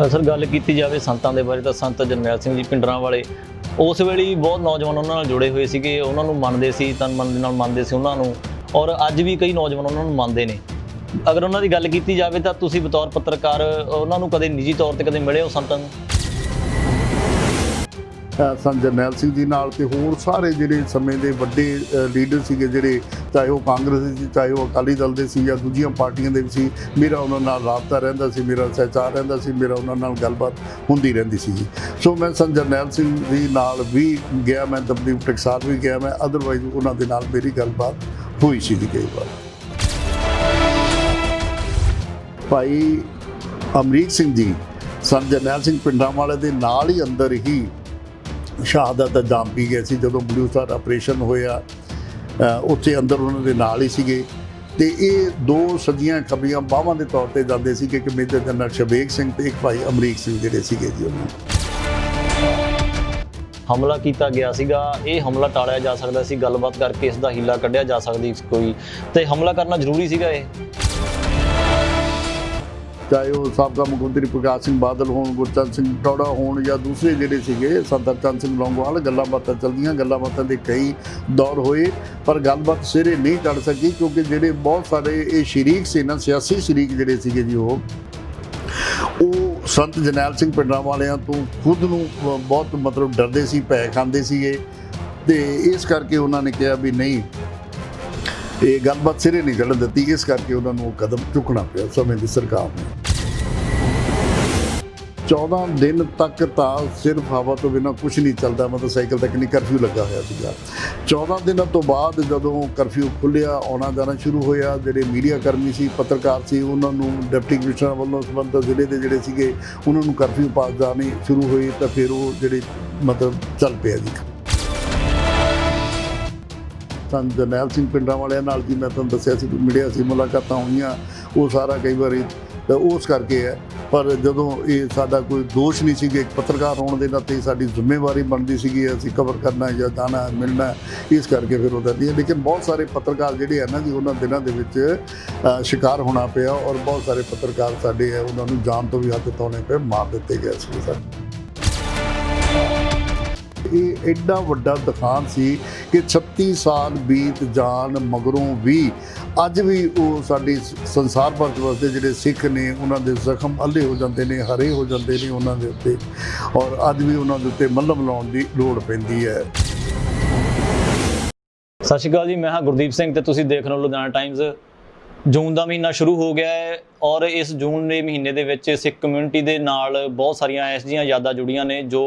Sir ਗੱਲ ਕੀਤੀ ਜਾਵੇ ਸੰਤਾਂ ਦੇ ਬਾਰੇ ਤਾਂ ਸੰਤ ਜਰਨੈਲ ਸਿੰਘ ਜੀ ਭਿੰਡਰਾਂ ਵਾਲੇ ਉਸ ਵੇਲੇ ਹੀ ਬਹੁਤ ਨੌਜਵਾਨ ਉਹਨਾਂ ਨਾਲ ਜੁੜੇ ਹੋਏ ਸੀਗੇ, ਉਹਨਾਂ ਨੂੰ ਮੰਨਦੇ ਸੀ, ਤਨ ਮਨ ਦੇ ਨਾਲ ਮੰਨਦੇ ਸੀ ਉਹਨਾਂ ਨੂੰ, ਔਰ ਅੱਜ ਵੀ ਕਈ ਨੌਜਵਾਨ ਉਹਨਾਂ ਨੂੰ ਮੰਨਦੇ ਨੇ। ਅਗਰ ਉਹਨਾਂ ਦੀ ਗੱਲ ਕੀਤੀ ਜਾਵੇ ਤਾਂ ਤੁਸੀਂ ਬਤੌਰ ਪੱਤਰਕਾਰ ਉਹਨਾਂ ਨੂੰ ਕਦੇ ਨਿੱਜੀ ਤੌਰ ਤੇ ਕਦੇ ਮਿਲੇ ਹੋ ਸੰਤਾਂ ਨੂੰ? ਸੰਤ ਜਰਨੈਲ ਸਿੰਘ ਜੀ ਨਾਲ ਤੇ ਹੋਰ ਸਾਰੇ ਜਿਹੜੇ ਸਮੇਂ ਦੇ ਵੱਡੇ ਲੀਡਰ ਸੀਗੇ, ਜਿਹੜੇ ਚਾਹੇ ਉਹ ਕਾਂਗਰਸ ਦੇ ਸੀ, ਚਾਹੇ ਉਹ ਅਕਾਲੀ ਦਲ ਦੇ ਸੀ ਜਾਂ ਦੂਜੀਆਂ ਪਾਰਟੀਆਂ ਦੇ ਵੀ ਸੀ, ਮੇਰਾ ਉਹਨਾਂ ਨਾਲ ਰਾਬਤਾ ਰਹਿੰਦਾ ਸੀ, ਮੇਰਾ ਸਹਿਚਾਰ ਰਹਿੰਦਾ ਸੀ, ਮੇਰਾ ਉਹਨਾਂ ਨਾਲ ਗੱਲਬਾਤ ਹੁੰਦੀ ਰਹਿੰਦੀ ਸੀ। ਸੋ ਮੈਂ ਸੰਤ ਜਰਨੈਲ ਸਿੰਘ ਜੀ ਨਾਲ ਵੀ ਗਿਆ, ਮੈਂ ਦਮਦਮੀ ਟਕਸਾਲ ਵੀ ਗਿਆ, ਮੈਂ ਅਦਰਵਾਈਜ਼ ਉਹਨਾਂ ਦੇ ਨਾਲ ਮੇਰੀ ਗੱਲਬਾਤ ਹੋਈ ਸੀ ਕਈ ਵਾਰ। ਭਾਈ ਅਮਰੀਕ ਸਿੰਘ ਜੀ ਸੰਤ ਜਰਨੈਲ ਸਿੰਘ ਭਿੰਡਰਾਂ ਵਾਲੇ ਦੇ ਨਾਲ ਹੀ ਅੰਦਰ ਹੀ ਸ਼ਹਾਦਤ ਦਾ ਜਾਮ ਪੀ ਗਏ ਸੀ। ਜਦੋਂ ਬਲੂ ਸਟਾਰ ਆਪਰੇਸ਼ਨ ਹੋਇਆ ਉੱਥੇ ਅੰਦਰ ਉਹਨਾਂ ਦੇ ਨਾਲ ਹੀ ਸੀਗੇ, ਤੇ ਇਹ ਦੋ ਸੱਜੀਆਂ ਖੱਬੀਆਂ ਬਾਹਾਂ ਦੇ ਤੌਰ ਤੇ ਜਾਂਦੇ ਸੀ ਕਿ ਮੇਜਰ ਜਨਰਲ ਸ਼ਬੇਗ ਸਿੰਘ ਤੇ ਇੱਕ ਭਾਈ ਅਮਰੀਕ ਸਿੰਘ ਜਿਹੜੇ ਸੀਗੇ ਜੀ। ਉਹਨਾਂ ਹਮਲਾ ਕੀਤਾ ਗਿਆ ਸੀਗਾ, ਇਹ ਹਮਲਾ ਟਾਲਿਆ ਜਾ ਸਕਦਾ ਸੀ, ਗੱਲਬਾਤ ਕਰਕੇ ਇਸ ਦਾ ਹੀਲਾ ਕੱਢਿਆ ਜਾ ਸਕਦੀ ਸੀ ਕੋਈ, ਤੇ ਹਮਲਾ ਕਰਨਾ ਜ਼ਰੂਰੀ ਸੀਗਾ ਇਹ? ਚਾਹੇ ਉਹ ਸਾਬਕਾ ਮੁੱਖ ਮੰਤਰੀ ਪ੍ਰਕਾਸ਼ ਸਿੰਘ ਬਾਦਲ ਹੋਣ, ਗੁਰਚਰਨ ਸਿੰਘ ਟੌੜਾ ਹੋਣ, ਜਾਂ ਦੂਸਰੇ ਜਿਹੜੇ ਸੀਗੇ ਸੰਤ ਹਰਚੰਦ ਸਿੰਘ ਲੌਂਗੋਵਾਲ, ਗੱਲਾਂ ਬਾਤਾਂ ਚੱਲਦੀਆਂ, ਗੱਲਾਂ ਬਾਤਾਂ ਦੇ ਕਈ ਦੌਰ ਹੋਏ, ਪਰ ਗੱਲਬਾਤ ਸਿਰੇ ਨਹੀਂ ਚੜ੍ਹ ਸਕੀ ਕਿਉਂਕਿ ਜਿਹੜੇ ਬਹੁਤ ਸਾਰੇ ਇਹ ਸ਼ਰੀਕ ਸੀ ਨਾ, ਸਿਆਸੀ ਸ਼ਰੀਕ ਜਿਹੜੇ ਸੀਗੇ ਜੀ, ਉਹ ਸੰਤ ਜਰਨੈਲ ਸਿੰਘ ਭਿੰਡਰਾਂ ਵਾਲਿਆਂ ਤੋਂ ਖੁਦ ਨੂੰ ਬਹੁਤ ਮਤਲਬ ਡਰਦੇ ਸੀ, ਭੈ ਖਾਂਦੇ ਸੀਗੇ, ਤੇ ਇਸ ਕਰਕੇ ਉਹਨਾਂ ਨੇ ਕਿਹਾ ਵੀ ਨਹੀਂ, ਇਹ ਗੱਲਬਾਤ ਸਿਰੇ ਨਹੀਂ ਚੱਲਣ ਦਿੱਤੀ। ਇਸ ਕਰਕੇ ਉਹਨਾਂ ਨੂੰ ਕਦਮ ਚੁੱਕਣਾ ਪਿਆ ਸਮੇਂ ਦੀ ਸਰਕਾਰ ਨੂੰ। 14 ਦਿਨ ਤੱਕ ਤਾਂ ਸਿਰਫ ਹਵਾ ਤੋਂ ਬਿਨਾਂ ਕੁਝ ਨਹੀਂ ਚੱਲਦਾ, ਮਤਲਬ ਸਾਈਕਲ ਤੱਕ ਨਹੀਂ ਕਰਫਿਊ ਲੱਗਾ ਹੋਇਆ ਸੀਗਾ। 14 ਦਿਨਾਂ ਤੋਂ ਬਾਅਦ ਜਦੋਂ ਕਰਫਿਊ ਖੁੱਲ੍ਹਿਆ, ਆਉਣਾ ਜਾਣਾ ਸ਼ੁਰੂ ਹੋਇਆ, ਜਿਹੜੇ ਮੀਡੀਆ ਕਰਮੀ ਸੀ, ਪੱਤਰਕਾਰ ਸੀ, ਉਹਨਾਂ ਨੂੰ ਡਿਪਟੀ ਕਮਿਸ਼ਨਰ ਵੱਲੋਂ ਸੰਬੰਧਿਤ ਜ਼ਿਲ੍ਹੇ ਦੇ ਜਿਹੜੇ ਸੀਗੇ ਉਹਨਾਂ ਨੂੰ ਕਰਫਿਊ ਪਾਸ ਜਾਣੀ ਸ਼ੁਰੂ ਹੋਈ, ਤਾਂ ਫਿਰ ਉਹ ਜਿਹੜੇ ਮਤਲਬ ਚੱਲ ਪਿਆ ਜੀ। ਸੰਤ ਜਰਨੈਲ ਸਿੰਘ ਭਿੰਡਰਾਂ ਵਾਲਿਆਂ ਨਾਲ ਜੀ ਮੈਂ ਤੁਹਾਨੂੰ ਦੱਸਿਆ ਸੀ, ਮਿਲਿਆ ਸੀ, ਮੁਲਾਕਾਤਾਂ ਹੋਈਆਂ, ਉਹ ਸਾਰਾ ਕਈ ਵਾਰੀ ਤਾਂ ਉਸ ਕਰਕੇ ਹੈ। ਪਰ ਜਦੋਂ ਇਹ ਸਾਡਾ ਕੋਈ ਦੋਸ਼ ਨਹੀਂ ਸੀਗਾ, ਇੱਕ ਪੱਤਰਕਾਰ ਹੋਣ ਦੇ ਨਾਤੇ ਸਾਡੀ ਜ਼ਿੰਮੇਵਾਰੀ ਬਣਦੀ ਸੀਗੀ, ਅਸੀਂ ਕਵਰ ਕਰਨਾ ਜਾਂ ਜਾਣਾ ਮਿਲਣਾ, ਇਸ ਕਰਕੇ ਫਿਰ ਉਹਦਾ ਨਹੀਂ। ਲੇਕਿਨ ਬਹੁਤ ਸਾਰੇ ਪੱਤਰਕਾਰ ਜਿਹੜੇ ਹੈ ਨਾ ਜੀ, ਉਹਨਾਂ ਦਿਨਾਂ ਦੇ ਵਿੱਚ ਸ਼ਿਕਾਰ ਹੋਣਾ ਪਿਆ, ਔਰ ਬਹੁਤ ਸਾਰੇ ਪੱਤਰਕਾਰ ਸਾਡੇ ਹੈ ਉਹਨਾਂ ਨੂੰ ਜਾਨ ਤੋਂ ਵੀ ਹੱਥ ਧੋਣੇ ਪਏ, ਮਾਰ ਦਿੱਤੇ ਗਏ ਸੀ। ਸਾਡੇ ਇਹ ਐਡਾ ਵੱਡਾ ਦੁਖਾਂਤ ਸੀ ਕਿ 36 ਸਾਲ ਬੀਤ ਜਾਣ ਮਗਰੋਂ ਵੀ ਅੱਜ ਵੀ ਉਹ ਸਾਡੀ ਸੰਸਾਰ ਭਰ ਵਸਦੇ ਜਿਹੜੇ ਸਿੱਖ ਨੇ, ਉਹਨਾਂ ਦੇ ਜ਼ਖਮ ਅੱਲੇ ਹੋ ਜਾਂਦੇ ਨੇ, ਹਰੇ ਹੋ ਜਾਂਦੇ ਨੇ ਉਹਨਾਂ ਦੇ ਉੱਤੇ, ਔਰ ਅੱਜ ਵੀ ਉਹਨਾਂ ਦੇ ਉੱਤੇ ਮੱਲਮ ਲਾਉਣ ਦੀ ਲੋੜ ਪੈਂਦੀ ਹੈ। ਸਤਿ ਸ਼੍ਰੀ ਅਕਾਲ ਜੀ, ਮੈਂ ਹਾਂ ਗੁਰਦੀਪ ਸਿੰਘ ਤੇ ਤੁਸੀਂ ਦੇਖ ਰਹੇ ਹੋ ਲੁਧਿਆਣਾ ਟਾਈਮਜ਼। ਜੂਨ ਦਾ ਮਹੀਨਾ ਸ਼ੁਰੂ ਹੋ ਗਿਆ ਹੈ, ਔਰ ਇਸ ਜੂਨ ਦੇ ਮਹੀਨੇ ਦੇ ਵਿੱਚ ਸਿੱਖ ਕਮਿਊਨਿਟੀ ਦੇ ਨਾਲ ਬਹੁਤ ਸਾਰੀਆਂ ਐਸ ਜਿਹੀਆਂ ਯਾਦਾਂ ਜੁੜੀਆਂ ਨੇ ਜੋ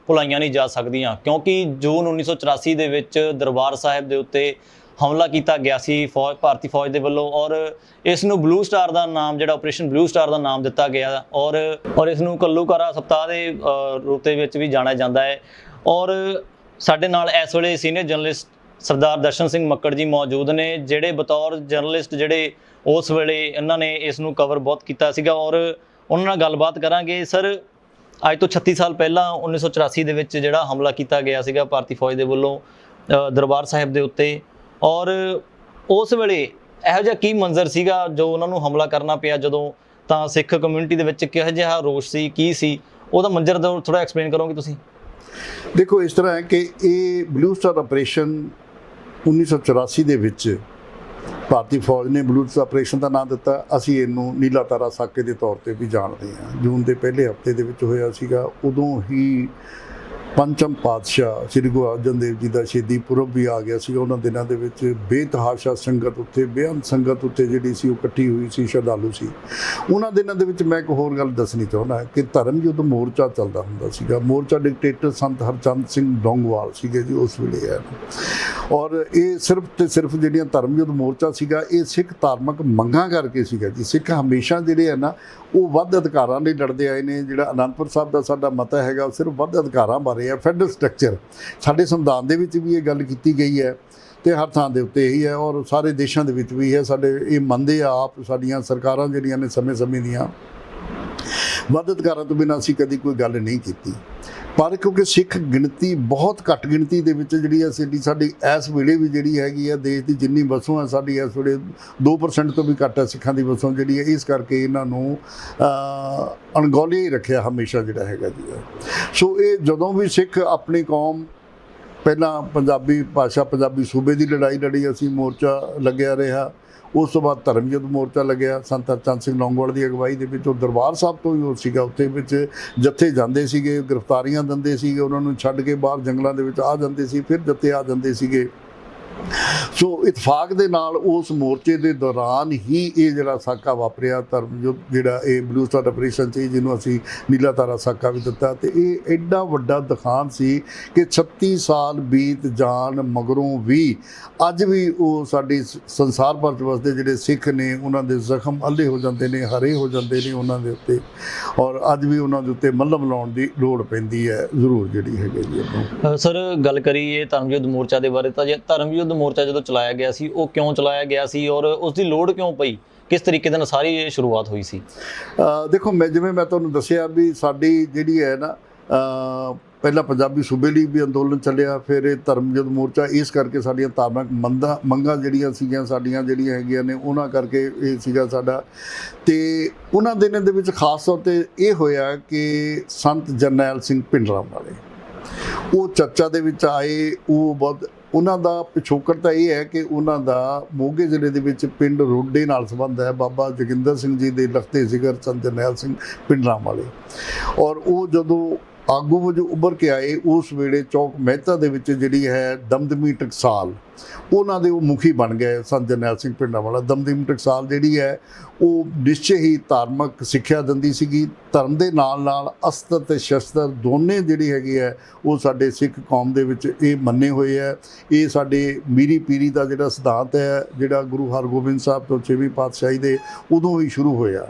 ਭੁਲਾਈਆਂ ਨਹੀਂ ਜਾ ਸਕਦੀਆਂ, ਕਿਉਂਕਿ ਜੂਨ 1984 ਦੇ ਵਿੱਚ ਦਰਬਾਰ ਸਾਹਿਬ ਦੇ ਉੱਤੇ ਹਮਲਾ ਕੀਤਾ ਗਿਆ ਸੀ ਭਾਰਤੀ ਫੌਜ ਦੇ ਵੱਲੋਂ, ਔਰ ਇਸ ਨੂੰ ਬਲੂ ਸਟਾਰ ਦਾ ਨਾਮ, ਜਿਹੜਾ ਆਪਰੇਸ਼ਨ ਬਲੂ ਸਟਾਰ ਦਾ ਨਾਮ ਦਿੱਤਾ ਗਿਆ, ਔਰ ਇਸ ਨੂੰ ਘੱਲੂਘਾਰਾ ਸਪਤਾਹ ਦੇ ਰੂਪ ਦੇ ਵਿੱਚ ਵੀ ਜਾਣਿਆ ਜਾਂਦਾ ਹੈ। ਔਰ ਸਾਡੇ ਨਾਲ ਇਸ ਵੇਲੇ ਸੀਨੀਅਰ ਜਰਨਲਿਸਟ ਸਰਦਾਰ ਦਰਸ਼ਨ ਸਿੰਘ ਮੱਕੜ ਜੀ ਮੌਜੂਦ ਨੇ, ਜਿਹੜੇ ਬਤੌਰ ਜਰਨਲਿਸਟ ਜਿਹੜੇ ਉਸ ਵੇਲੇ ਇਹਨਾਂ ਨੇ ਇਸ ਨੂੰ ਕਵਰ ਬਹੁਤ ਕੀਤਾ ਸੀਗਾ, ਔਰ ਉਹਨਾਂ ਨਾਲ ਗੱਲਬਾਤ ਕਰਾਂਗੇ। ਸਰ, ਅੱਜ ਤੋਂ 36 ਸਾਲ ਪਹਿਲਾਂ 1984 ਦੇ ਵਿੱਚ ਜਿਹੜਾ ਹਮਲਾ ਕੀਤਾ ਗਿਆ ਸੀਗਾ ਭਾਰਤੀ ਫੌਜ ਦੇ ਵੱਲੋਂ ਦਰਬਾਰ ਸਾਹਿਬ ਦੇ ਉੱਤੇ, ਔਰ ਉਸ ਵੇਲੇ ਇਹੋ ਜਿਹਾ ਕੀ ਮੰਜ਼ਰ ਸੀਗਾ ਜੋ ਉਹਨਾਂ ਨੂੰ ਹਮਲਾ ਕਰਨਾ ਪਿਆ ਜਦੋਂ, ਤਾਂ ਸਿੱਖ ਕਮਿਊਨਿਟੀ ਦੇ ਵਿੱਚ ਕਿਹੋ ਜਿਹਾ ਰੋਸ਼ ਸੀ, ਕੀ ਸੀ ਉਹਦਾ ਮੰਜ਼ਰ, ਥੋੜ੍ਹਾ ਐਕਸਪਲੇਨ ਕਰੋਗੇ ਤੁਸੀਂ? ਦੇਖੋ, ਇਸ ਤਰ੍ਹਾਂ ਹੈ ਕਿ ਇਹ ਬਲੂ ਸਟਾਰ ਆਪਰੇਸ਼ਨ 1984 ਦੇ ਵਿੱਚ ਭਾਰਤੀ ਫੌਜ ਨੇ ਬਲੂ ਸਟਾਰ ਆਪਰੇਸ਼ਨ ਦਾ ਨਾਮ ਦਿੱਤਾ। ਅਸੀਂ ਇਹਨੂੰ ਨੀਲਾ ਤਾਰਾ ਸਾਕੇ ਦੇ ਤੌਰ ਤੇ ਵੀ ਜਾਣਦੇ ਹਾਂ। ਜੂਨ ਦੇ ਪਹਿਲੇ ਹਫ਼ਤੇ ਦੇ ਵਿੱਚ ਹੋਇਆ ਸੀਗਾ। ਉਦੋਂ ਹੀ ਪੰਚਮ ਪਾਤਸ਼ਾਹ ਸ੍ਰੀ ਗੁਰੂ ਅਰਜਨ ਦੇਵ ਜੀ ਦਾ ਸ਼ਹੀਦੀ ਪੁਰਬ ਵੀ ਆ ਗਿਆ ਸੀ। ਉਹਨਾਂ ਦਿਨਾਂ ਦੇ ਵਿੱਚ ਬੇਤਹਾਸ਼ਾ ਸੰਗਤ ਉੱਥੇ, ਬੇਅੰਤ ਸੰਗਤ ਉੱਥੇ ਜਿਹੜੀ ਸੀ ਉਹ ਇਕੱਠੀ ਹੋਈ ਸੀ, ਸ਼ਰਧਾਲੂ ਸੀ। ਉਹਨਾਂ ਦਿਨਾਂ ਦੇ ਵਿੱਚ ਮੈਂ ਇੱਕ ਹੋਰ ਗੱਲ ਦੱਸਣੀ ਚਾਹੁੰਦਾ ਕਿ ਧਰਮ ਯੁੱਧ ਮੋਰਚਾ ਚੱਲਦਾ ਹੁੰਦਾ ਸੀਗਾ। ਮੋਰਚਾ ਡਿਕਟੇਟਰ ਸੰਤ ਹਰਚੰਦ ਸਿੰਘ ਲੌਂਗੋਵਾਲ ਸੀਗੇ ਜੀ ਉਸ ਵੇਲੇ ਹੈ, ਔਰ ਇਹ ਸਿਰਫ ਤੇ ਸਿਰਫ ਜਿਹੜੀਆਂ ਧਰਮ ਯੁੱਧ ਮੋਰਚਾ ਸੀਗਾ, ਇਹ ਸਿੱਖ ਧਾਰਮਿਕ ਮੰਗਾਂ ਕਰਕੇ ਸੀਗਾ ਜੀ। ਸਿੱਖ ਹਮੇਸ਼ਾ ਜਿਹੜੇ ਹੈ ਨਾ ਉਹ ਵੱਧ ਅਧਿਕਾਰਾਂ ਲਈ ਲੜਦੇ ਆਏ ਨੇ। ਜਿਹੜਾ ਅਨੰਦਪੁਰ ਸਾਹਿਬ ਦਾ ਸਾਡਾ ਮਤਾ ਹੈਗਾ ਉਹ ਸਿਰਫ ਵੱਧ ਅਧਿਕਾਰਾਂ ਬਾਰੇ ਹੈ। ਫੈਡਰਲ ਸਟਰਕਚਰ ਸਾਡੇ ਸੰਵਿਧਾਨ ਦੇ ਵਿੱਚ ਵੀ ਇਹ ਗੱਲ ਕੀਤੀ ਗਈ ਹੈ ਤੇ ਹਰ ਥਾਂ ਦੇ ਉੱਤੇ ਇਹੀ ਹੈ, ਔਰ ਸਾਰੇ ਦੇਸ਼ਾਂ ਦੇ ਵਿੱਚ ਵੀ ਹੈ। ਸਾਡੇ ਇਹ ਮੰਨਦੇ ਆ ਆਪ, ਸਾਡੀਆਂ ਸਰਕਾਰਾਂ ਜਿਹੜੀਆਂ ਨੇ ਸਮੇਂ-ਸਮੇਂ ਦੀਆਂ ਮਦਦਗਾਰਾਂ ਤੋਂ ਬਿਨਾਂ ਅਸੀਂ ਕਦੀ ਕੋਈ ਗੱਲ ਨਹੀਂ ਕੀਤੀ। ਪਰ ਕਿਉਂਕਿ ਸਿੱਖ ਗਿਣਤੀ ਬਹੁਤ ਘੱਟ ਗਿਣਤੀ ਦੇ ਵਿੱਚ ਜਿਹੜੀ ਹੈ ਸਾਡੀ ਇਸ ਵੇਲੇ ਵੀ ਜਿਹੜੀ ਹੈਗੀ ਆ, ਦੇਸ਼ ਦੀ ਜਿੰਨੀ ਵਸੋਂ ਹੈ ਸਾਡੀ ਇਸ ਵੇਲੇ 2% ਤੋਂ ਵੀ ਘੱਟ ਹੈ ਸਿੱਖਾਂ ਦੀ ਵਸੋਂ ਜਿਹੜੀ ਹੈ। ਇਸ ਕਰਕੇ ਇਹਨਾਂ ਨੂੰ ਅਣਗੌਲਿਆ ਹੀ ਰੱਖਿਆ ਹਮੇਸ਼ਾ ਜਿਹੜਾ ਹੈਗਾ ਜੀ। ਸੋ ਇਹ ਜਦੋਂ ਵੀ ਸਿੱਖ ਆਪਣੀ ਕੌਮ, ਪਹਿਲਾਂ ਪੰਜਾਬੀ ਭਾਸ਼ਾ ਪੰਜਾਬੀ ਸੂਬੇ ਦੀ ਲੜਾਈ ਲੜੀ, ਅਸੀਂ ਮੋਰਚਾ ਲੱਗਿਆ ਰਿਹਾ। ਉਸ ਤੋਂ ਬਾਅਦ ਧਰਮ ਯੁੱਧ ਮੋਰਚਾ ਲੱਗਿਆ ਸੰਤ ਹਰਚੰਦ ਸਿੰਘ ਲੌਂਗੋਵਾਲ ਦੀ ਅਗਵਾਈ ਦੇ ਵਿੱਚ। ਉਹ ਦਰਬਾਰ ਸਾਹਿਬ ਤੋਂ ਹੀ ਉਹ ਸੀਗਾ, ਉੱਥੇ ਵਿੱਚ ਜੱਥੇ ਜਾਂਦੇ ਸੀਗੇ, ਗ੍ਰਿਫਤਾਰੀਆਂ ਦਿੰਦੇ ਸੀਗੇ, ਉਹਨਾਂ ਨੂੰ ਛੱਡ ਕੇ ਬਾਹਰ ਜੰਗਲਾਂ ਦੇ ਵਿੱਚ ਆ ਜਾਂਦੇ ਸੀ, ਫਿਰ ਜੱਥੇ ਆ ਜਾਂਦੇ ਸੀਗੇ। ਸੋ ਇਤਫਾਕ ਦੇ ਨਾਲ ਉਸ ਮੋਰਚੇ ਦੇ ਦੌਰਾਨ ਹੀ ਇਹ ਜਿਹੜਾ ਸਾਕਾ ਵਾਪਰਿਆ, ਧਰਮ ਯੁੱਧ ਜਿਹੜਾ ਇਹ ਬਲੂ ਸਟਾਰ ਆਪਰੇਸ਼ਨ ਸੀ, ਜਿਹਨੂੰ ਅਸੀਂ ਨੀਲਾ ਤਾਰਾ ਸਾਕਾ ਵੀ ਦਿੱਤਾ। ਤੇ ਇਹ ਐਡਾ ਵੱਡਾ ਦਿਖਾਂਤ ਸੀ ਕਿ 36 ਸਾਲ ਬੀਤ ਜਾਣ ਮਗਰੋਂ ਵੀ ਅੱਜ ਵੀ ਉਹ ਸਾਡੀ ਸੰਸਾਰ ਭਰ 'ਚ ਵਸਦੇ ਜਿਹੜੇ ਸਿੱਖ ਨੇ, ਉਹਨਾਂ ਦੇ ਜ਼ਖਮ ਅੱਲੇ ਹੋ ਜਾਂਦੇ ਨੇ, ਹਰੇ ਹੋ ਜਾਂਦੇ ਨੇ ਉਹਨਾਂ ਦੇ ਉੱਤੇ, ਔਰ ਅੱਜ ਵੀ ਉਹਨਾਂ ਦੇ ਉੱਤੇ ਮੱਲਮ ਲਾਉਣ ਦੀ ਲੋੜ ਪੈਂਦੀ ਹੈ ਜ਼ਰੂਰ ਜਿਹੜੀ ਹੈਗੀ ਜੀ। ਸਰ ਗੱਲ ਕਰੀਏ ਧਰਮ ਯੁੱਧ ਮੋਰਚਾ ਦੇ ਬਾਰੇ, ਤਾਂ ਜੇ ਧਰਮ ਯੁੱਧ ਮੋਰਚਾ ਜਦੋਂ ਚਲਾਇਆ ਗਿਆ ਸੀ, ਉਹ ਕਿਉਂ ਚਲਾਇਆ ਗਿਆ ਸੀ ਔਰ ਉਸ ਦੀ ਲੋੜ ਕਿਉਂ ਪਈ? ਕਿਸ ਤਰੀਕੇ ਦੇ ਨਾਲ ਸਾਰੀ ਇਹ ਸ਼ੁਰੂਆਤ ਹੋਈ ਸੀ? ਦੇਖੋ, ਜਿਵੇਂ ਮੈਂ ਤੁਹਾਨੂੰ ਦੱਸਿਆ ਵੀ ਸਾਡੀ ਜਿਹੜੀ ਹੈ ਨਾ, ਪਹਿਲਾਂ ਪੰਜਾਬੀ ਸੂਬੇ ਲਈ ਵੀ ਅੰਦੋਲਨ ਚੱਲਿਆ, ਫਿਰ ਇਹ ਧਰਮ ਯੁੱਧ ਮੋਰਚਾ। ਇਸ ਕਰਕੇ ਸਾਡੀਆਂ ਧਾਰਮਿਕ ਮੰਗਾਂ ਜਿਹੜੀਆਂ ਸੀਗੀਆਂ ਸਾਡੀਆਂ ਜਿਹੜੀਆਂ ਹੈਗੀਆਂ ਨੇ, ਉਹਨਾਂ ਕਰਕੇ ਇਹ ਸੀਗਾ ਸਾਡਾ। ਤੇ ਉਹਨਾਂ ਦਿਨਾਂ ਦੇ ਵਿੱਚ ਖਾਸ ਤੌਰ 'ਤੇ ਇਹ ਹੋਇਆ ਕਿ ਸੰਤ ਜਰਨੈਲ ਸਿੰਘ ਭਿੰਡਰਾਂਵਾਲੇ ਉਹ ਚਰਚਾ ਦੇ ਵਿੱਚ ਆਏ। ਉਹ ਬਹੁਤ ਉਹਨਾਂ ਦਾ ਪਿਛੋਕੜ ਤਾਂ ਇਹ ਹੈ ਕਿ ਉਹਨਾਂ ਦਾ ਮੋਗੇ ਜ਼ਿਲ੍ਹੇ ਦੇ ਵਿੱਚ ਪਿੰਡ ਰੋਡੇ ਨਾਲ ਸੰਬੰਧ ਹੈ, ਬਾਬਾ ਜੋਗਿੰਦਰ ਸਿੰਘ ਜੀ ਦੇ ਲਖਤੇ ਜ਼ਿਕਰ ਸੰਤ ਜਰਨੈਲ ਸਿੰਘ ਭਿੰਡਰਾਂਵਾਲੇ। ਔਰ ਉਹ ਜਦੋਂ ਆਗੂ ਵਜੋਂ ਉੱਭਰ ਕੇ ਆਏ, ਉਸ ਵੇਲੇ ਚੌਕ ਮਹਿਤਾ ਦੇ ਵਿੱਚ ਜਿਹੜੀ ਹੈ ਦਮਦਮੀ ਟਕਸਾਲ, ਉਹਨਾਂ ਦੇ ਉਹ ਮੁਖੀ ਬਣ ਗਏ ਸੰਤ ਜਰਨੈਲ ਸਿੰਘ ਭਿੰਡਰਾਂਵਾਲਾ। ਦਮਦਮੀ ਟਕਸਾਲ ਜਿਹੜੀ ਹੈ ਉਹ ਨਿਸ਼ਚੇ ਹੀ ਧਾਰਮਿਕ ਸਿੱਖਿਆ ਦਿੰਦੀ ਸੀਗੀ। ਧਰਮ ਦੇ ਨਾਲ ਨਾਲ ਅਸਤਰ ਅਤੇ ਸ਼ਸਤਰ ਦੋਨੇ ਜਿਹੜੀ ਹੈਗੀ ਹੈ ਉਹ ਸਾਡੇ ਸਿੱਖ ਕੌਮ ਦੇ ਵਿੱਚ ਇਹ ਮੰਨੇ ਹੋਏ ਹੈ। ਇਹ ਸਾਡੇ ਮੀਰੀ ਪੀਰੀ ਦਾ ਜਿਹੜਾ ਸਿਧਾਂਤ ਹੈ, ਜਿਹੜਾ ਗੁਰੂ ਹਰਗੋਬਿੰਦ ਸਾਹਿਬ ਤੋਂ 6ਵੀਂ ਪਾਤਸ਼ਾਹੀ ਦੇ ਉਦੋਂ ਹੀ ਸ਼ੁਰੂ ਹੋਇਆ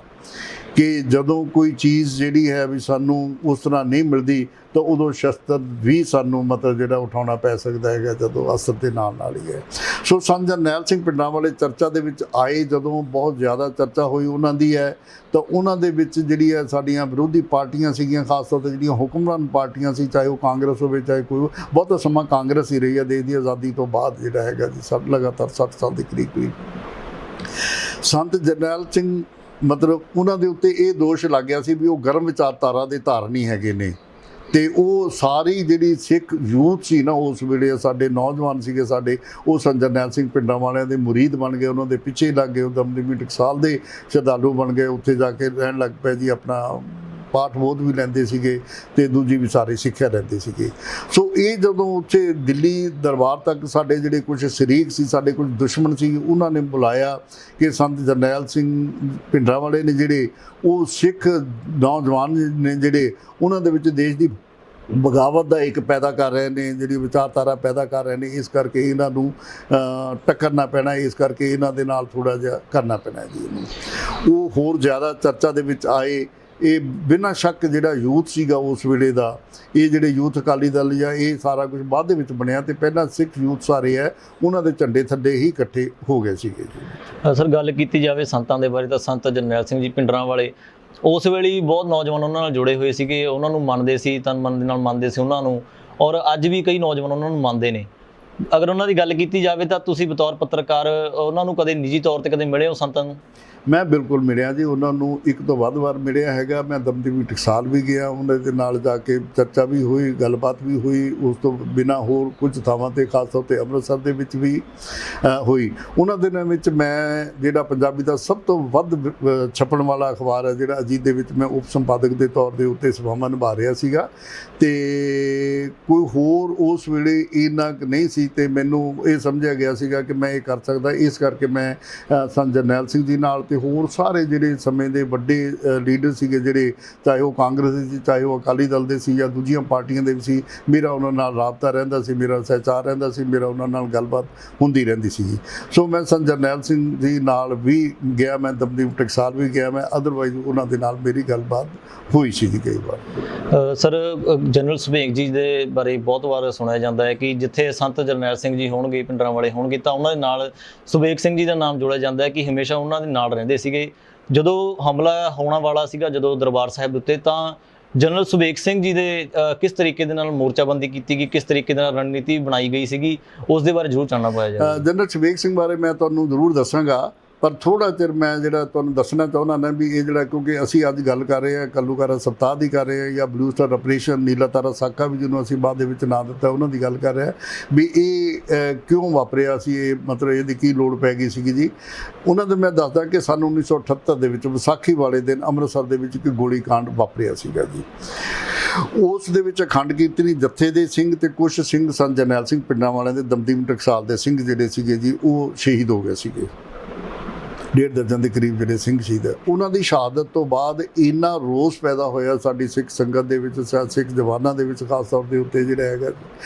ਕਿ ਜਦੋਂ ਕੋਈ ਚੀਜ਼ ਜਿਹੜੀ ਹੈ ਵੀ ਸਾਨੂੰ ਉਸ ਤਰ੍ਹਾਂ ਨਹੀਂ ਮਿਲਦੀ ਤਾਂ ਉਦੋਂ ਸ਼ਸਤਰ ਵੀ ਸਾਨੂੰ ਮਤਲਬ ਜਿਹੜਾ ਉਠਾਉਣਾ ਪੈ ਸਕਦਾ ਹੈਗਾ, ਜਦੋਂ ਅਸਰ ਦੇ ਨਾਲ ਹੀ ਹੈ। ਸੋ ਸੰਤ ਜਰਨੈਲ ਸਿੰਘ ਭਿੰਡਰਾਂਵਾਲੇ ਚਰਚਾ ਦੇ ਵਿੱਚ ਆਏ, ਜਦੋਂ ਬਹੁਤ ਜ਼ਿਆਦਾ ਚਰਚਾ ਹੋਈ ਉਹਨਾਂ ਦੀ ਹੈ, ਤਾਂ ਉਹਨਾਂ ਦੇ ਵਿੱਚ ਜਿਹੜੀ ਹੈ ਸਾਡੀਆਂ ਵਿਰੋਧੀ ਪਾਰਟੀਆਂ ਸੀਗੀਆਂ, ਖਾਸ ਤੌਰ 'ਤੇ ਜਿਹੜੀਆਂ ਹੁਕਮਰਾਨ ਪਾਰਟੀਆਂ ਸੀ, ਚਾਹੇ ਉਹ ਕਾਂਗਰਸ ਹੋਵੇ ਚਾਹੇ ਕੋਈ, ਬਹੁਤਾ ਸਮਾਂ ਕਾਂਗਰਸ ਹੀ ਰਹੀ ਹੈ ਦੇਸ਼ ਦੀ ਆਜ਼ਾਦੀ ਤੋਂ ਬਾਅਦ ਜਿਹੜਾ ਹੈਗਾ ਜੀ, ਲਗਾਤਾਰ 60 ਸਾਲ ਦੇ ਕਰੀਬ। ਸੰਤ ਜਰਨੈਲ ਸਿੰਘ ਮਤਲਬ ਉਹਨਾਂ ਦੇ ਉੱਤੇ ਇਹ ਦੋਸ਼ ਲੱਗ ਗਿਆ ਸੀ ਵੀ ਉਹ ਗਰਮ ਵਿਚਾਰਧਾਰਾ ਦੇ ਧਾਰਨੀ ਹੈਗੇ ਨੇ। ਤੇ ਉਹ ਸਾਰੀ ਜਿਹੜੀ ਸਿੱਖ ਯੂਥ ਸੀ ਨਾ ਉਸ ਵੇਲੇ, ਸਾਡੇ ਨੌਜਵਾਨ ਸੀਗੇ ਸਾਡੇ, ਉਹ ਸੰਤ ਜਰਨੈਲ ਸਿੰਘ ਭਿੰਡਰਾਂਵਾਲਿਆਂ ਦੇ ਮੁਰੀਦ ਬਣ ਗਏ, ਉਹਨਾਂ ਦੇ ਪਿੱਛੇ ਲੱਗ ਗਏ, ਉਹ ਦਮਦਮੀ ਟਕਸਾਲ ਦੇ ਸ਼ਰਧਾਲੂ ਬਣ ਗਏ। ਉੱਥੇ ਜਾ ਕੇ ਰਹਿਣ ਲੱਗ ਪਏ ਜੀ, ਆਪਣਾ ਪਾਠ ਬੋਧ ਵੀ ਲੈਂਦੇ ਸੀਗੇ ਤੇ ਦੂਜੀ ਵੀ ਸਾਰੀ ਸਿੱਖਿਆ ਲੈਂਦੇ ਸੀਗੇ। ਸੋ ਇਹ ਜਦੋਂ ਉੱਥੇ ਦਿੱਲੀ ਦਰਬਾਰ ਤੱਕ ਸਾਡੇ ਜਿਹੜੇ ਕੁਝ ਸ਼ਰੀਕ ਸੀ, ਸਾਡੇ ਕੁਝ ਦੁਸ਼ਮਣ ਸੀ, ਉਹਨਾਂ ਨੇ ਬੁਲਾਇਆ ਕਿ ਸੰਤ ਜਰਨੈਲ ਸਿੰਘ ਭਿੰਡਰਾਂਵਾਲੇ ਨੇ ਜਿਹੜੇ ਉਹ ਸਿੱਖ ਨੌਜਵਾਨ ਨੇ ਜਿਹੜੇ ਉਹਨਾਂ ਦੇ ਵਿੱਚ ਦੇਸ਼ ਦੀ ਬਗਾਵਤ ਦਾ ਇੱਕ ਪੈਦਾ ਕਰ ਰਹੇ ਨੇ, ਜਿਹੜੀ ਵਿਚਾਰਧਾਰਾ ਪੈਦਾ ਕਰ ਰਹੇ ਨੇ, ਇਸ ਕਰਕੇ ਇਹਨਾਂ ਨੂੰ ਟੱਕਰਨਾ ਪੈਣਾ, ਇਸ ਕਰਕੇ ਇਹਨਾਂ ਦੇ ਨਾਲ ਥੋੜ੍ਹਾ ਜਿਹਾ ਕਰਨਾ ਪੈਣਾ ਜੀ ਇਹਨੂੰ। ਉਹ ਹੋਰ ਜ਼ਿਆਦਾ ਚਰਚਾ ਦੇ ਵਿੱਚ ਆਏ। ਇਹ ਬਿਨਾਂ ਸ਼ੱਕ ਜਿਹੜਾ ਯੂਥ ਸੀਗਾ ਉਸ ਵੇਲੇ ਦਾ, ਇਹ ਜਿਹੜੇ ਯੂਥ ਅਕਾਲੀ ਦਲ ਜਾਂ ਇਹ ਸਾਰਾ ਕੁਝ ਬਾਅਦ ਦੇ ਵਿੱਚ ਬਣਿਆ, ਤੇ ਪਹਿਲਾਂ ਸਿੱਖ ਯੂਥ ਸਾਰੇ ਹੈ ਉਹਨਾਂ ਦੇ ਝੰਡੇ ਥੱਲੇ ਹੀ ਇਕੱਠੇ ਹੋ ਗਏ ਸੀਗੇ ਜੀ। ਸਰ ਗੱਲ ਕੀਤੀ ਜਾਵੇ ਸੰਤਾਂ ਦੇ ਬਾਰੇ, ਤਾਂ ਸੰਤ ਜਰਨੈਲ ਸਿੰਘ ਜੀ ਭਿੰਡਰਾਂਵਾਲੇ ਉਸ ਵੇਲੇ ਹੀ ਬਹੁਤ ਨੌਜਵਾਨ ਉਹਨਾਂ ਨਾਲ ਜੁੜੇ ਹੋਏ ਸੀਗੇ, ਉਹਨਾਂ ਨੂੰ ਮੰਨਦੇ ਸੀ, ਤਨ ਮਨ ਦੇ ਨਾਲ ਮੰਨਦੇ ਸੀ ਉਹਨਾਂ ਨੂੰ, ਔਰ ਅੱਜ ਵੀ ਕਈ ਨੌਜਵਾਨ ਉਹਨਾਂ ਨੂੰ ਮੰਨਦੇ ਨੇ। ਅਗਰ ਉਹਨਾਂ ਦੀ ਗੱਲ ਕੀਤੀ ਜਾਵੇ ਤਾਂ ਤੁਸੀਂ ਬਤੌਰ ਪੱਤਰਕਾਰ ਉਹਨਾਂ ਨੂੰ ਕਦੇ ਨਿੱਜੀ ਤੌਰ 'ਤੇ ਕਦੇ ਮਿਲੇ ਹੋ ਸੰਤਾਂ ਨੂੰ? ਮੈਂ ਬਿਲਕੁਲ ਮਿਲਿਆ ਜੀ, ਉਹਨਾਂ ਨੂੰ ਇੱਕ ਤੋਂ ਵੱਧ ਵਾਰ ਮਿਲਿਆ ਹੈਗਾ। ਮੈਂ ਦਮਦਮੀ ਟਕਸਾਲ ਵੀ ਗਿਆ, ਉਹਨਾਂ ਦੇ ਨਾਲ ਜਾ ਕੇ ਚਰਚਾ ਵੀ ਹੋਈ, ਗੱਲਬਾਤ ਵੀ ਹੋਈ। ਉਸ ਤੋਂ ਬਿਨਾਂ ਹੋਰ ਕੁਝ ਥਾਵਾਂ 'ਤੇ, ਖਾਸ ਤੌਰ 'ਤੇ ਅੰਮ੍ਰਿਤਸਰ ਦੇ ਵਿੱਚ ਵੀ ਹੋਈ। ਉਹਨਾਂ ਦਿਨਾਂ ਵਿੱਚ ਮੈਂ ਜਿਹੜਾ ਪੰਜਾਬੀ ਦਾ ਸਭ ਤੋਂ ਵੱਧ ਛਪਣ ਵਾਲਾ ਅਖਬਾਰ ਹੈ ਜਿਹੜਾ ਅਜੀਤ ਦੇ ਵਿੱਚ, ਮੈਂ ਉਪ ਸੰਪਾਦਕ ਦੇ ਤੌਰ ਦੇ ਉੱਤੇ ਸੇਵਾਵਾਂ ਨਿਭਾ ਰਿਹਾ ਸੀਗਾ। ਤੇ ਕੋਈ ਹੋਰ ਉਸ ਵੇਲੇ ਇੰਨਾ ਨਹੀਂ ਸੀ, ਤੇ ਮੈਨੂੰ ਇਹ ਸਮਝਿਆ ਗਿਆ ਸੀਗਾ ਕਿ ਮੈਂ ਇਹ ਕਰ ਸਕਦਾ। ਇਸ ਕਰਕੇ ਮੈਂ ਸੰਤ ਜਰਨੈਲ ਸਿੰਘ ਜੀ ਨਾਲ ਤੇ ਹੋਰ ਸਾਰੇ ਜਿਹੜੇ ਸਮੇਂ ਦੇ ਵੱਡੇ ਲੀਡਰ ਸੀਗੇ, ਜਿਹੜੇ ਚਾਹੇ ਉਹ ਕਾਂਗਰਸ ਦੇ ਸੀ, ਚਾਹੇ ਉਹ ਅਕਾਲੀ ਦਲ ਦੇ ਸੀ ਜਾਂ ਦੂਜੀਆਂ ਪਾਰਟੀਆਂ ਦੇ ਵੀ ਸੀ, ਮੇਰਾ ਉਹਨਾਂ ਨਾਲ ਰਾਬਤਾ ਰਹਿੰਦਾ ਸੀ, ਮੇਰਾ ਸਹਿਚਾਰ ਰਹਿੰਦਾ ਸੀ, ਮੇਰਾ ਉਹਨਾਂ ਨਾਲ ਗੱਲਬਾਤ ਹੁੰਦੀ ਰਹਿੰਦੀ ਸੀ। ਸੋ ਮੈਂ ਸੰਤ ਜਰਨੈਲ ਸਿੰਘ ਜੀ ਨਾਲ ਵੀ ਗਿਆ, ਮੈਂ ਦਮਦਮੀ ਟਕਸਾਲ ਵੀ ਗਿਆ, ਮੈਂ ਅਦਰਵਾਈਜ਼ ਉਹਨਾਂ ਦੇ ਨਾਲ ਮੇਰੀ ਗੱਲਬਾਤ ਹੋਈ ਸੀ ਜੀ ਕਈ ਵਾਰ। ਸਰ ਜਨਰਲ ਸੁਭੇਗ ਜੀ ਦੇ ਬਾਰੇ ਬਹੁਤ ਵਾਰ ਸੁਣਿਆ ਜਾਂਦਾ ਹੈ ਕਿ ਜਿੱਥੇ ਸੰਤ ਜਰਨੈਲ ਸਿੰਘ ਜੀ ਹੋਣਗੇ, ਭਿੰਡਰਾਂਵਾਲੇ ਹੋਣਗੇ, ਤਾਂ ਉਹਨਾਂ ਦੇ ਨਾਲ ਸੁਭੇਗ ਸਿੰਘ ਜੀ ਦਾ ਨਾਮ ਜੋੜਿਆ ਜਾਂਦਾ ਹੈ ਕਿ ਹਮੇਸ਼ਾ ਉਹਨਾਂ ਦੇ ਨਾਲ ਰਹਿੰਦੇ ਸੀਗੇ। ਜਦੋਂ ਹਮਲਾ ਹੋਣ ਵਾਲਾ ਸੀਗਾ ਜਦੋਂ ਦਰਬਾਰ ਸਾਹਿਬ ਦੇ ਉੱਤੇ, ਤਾਂ ਜਨਰਲ ਸੁਬੇਗ ਸਿੰਘ ਜੀ ਦੇ ਕਿਸ ਤਰੀਕੇ ਦੇ ਨਾਲ ਮੋਰਚਾਬੰਦੀ ਕੀਤੀ ਗਈ, ਕਿਸ ਤਰੀਕੇ ਦੇ ਨਾਲ ਰਣਨੀਤੀ ਬਣਾਈ ਗਈ ਸੀਗੀ, ਉਸ ਦੇ ਬਾਰੇ ਜ਼ਰੂਰ ਜਾਣਨਾ ਪਾਇਆ ਜਾਵੇ। ਜਨਰਲ ਸੁਬੇਗ ਸਿੰਘ ਬਾਰੇ ਮੈਂ ਤੁਹਾਨੂੰ ਜ਼ਰੂਰ ਦੱਸਾਂਗਾ, ਪਰ ਥੋੜ੍ਹਾ ਚਿਰ ਮੈਂ ਜਿਹੜਾ ਤੁਹਾਨੂੰ ਦੱਸਣਾ ਚਾਹੁੰਦਾ ਨਾ ਵੀ ਇਹ ਜਿਹੜਾ, ਕਿਉਂਕਿ ਅਸੀਂ ਅੱਜ ਗੱਲ ਕਰ ਰਹੇ ਹਾਂ ਘੱਲੂਘਾਰਾ ਸਪਤਾਹ ਦੀ ਕਰ ਰਹੇ ਹਾਂ, ਜਾਂ ਬਲੂ ਸਟਾਰ ਆਪਰੇਸ਼ਨ ਨੀਲਾ ਤਾਰਾ ਸਾਕਾ ਵੀ ਜਿਹਨੂੰ ਅਸੀਂ ਬਾਅਦ ਦੇ ਵਿੱਚ ਨਾਂ ਦਿੱਤਾ ਉਹਨਾਂ ਦੀ ਗੱਲ ਕਰ ਰਹੇ ਹਾਂ ਵੀ ਇਹ ਕਿਉਂ ਵਾਪਰਿਆ ਸੀ, ਇਹ ਮਤਲਬ ਇਹਦੀ ਕੀ ਲੋੜ ਪੈ ਗਈ ਸੀਗੀ ਜੀ। ਉਹਨਾਂ ਦੇ ਮੈਂ ਦੱਸਦਾ ਕਿ ਸਨ 1978 ਦੇ ਵਿੱਚ ਵਿਸਾਖੀ ਵਾਲੇ ਦਿਨ ਅੰਮ੍ਰਿਤਸਰ ਦੇ ਵਿੱਚ ਇੱਕ ਗੋਲੀ ਕਾਂਡ ਵਾਪਰਿਆ ਸੀਗਾ ਜੀ। ਉਸ ਦੇ ਵਿੱਚ ਅਖੰਡ ਕੀਰਤਨੀ ਜੱਥੇ ਦੇ ਸਿੰਘ ਤੇ ਕੁਛ ਸਿੰਘ ਸਨ ਜਰਨੈਲ ਸਿੰਘ ਪਿੰਡਾਂ ਵਾਲਿਆਂ ਦੇ ਦਮਦਮੀ ਟਕਸਾਲ ਦੇ ਸਿੰਘ ਜਿਹੜੇ ਸੀਗੇ ਜੀ, ਉਹ ਸ਼ਹੀਦ ਹੋ ਗਏ ਸੀਗੇ। 1.5 ਦਰਜਨ ਦੇ ਕਰੀਬ ਜਿਹੜੇ ਸਿੰਘ ਸ਼ਹੀਦ, ਉਹਨਾਂ ਦੀ ਸ਼ਹਾਦਤ ਤੋਂ ਬਾਅਦ ਇੰਨਾ ਰੋਸ ਪੈਦਾ ਹੋਇਆ ਸਾਡੀ ਸਿੱਖ ਸੰਗਤ ਦੇ ਵਿੱਚ, ਸਿੱਖ ਜਵਾਨਾਂ ਦੇ ਵਿੱਚ ਖਾਸ ਤੌਰ ਦੇ ਉੱਤੇ ਜਿਹੜਾ ਹੈਗਾ।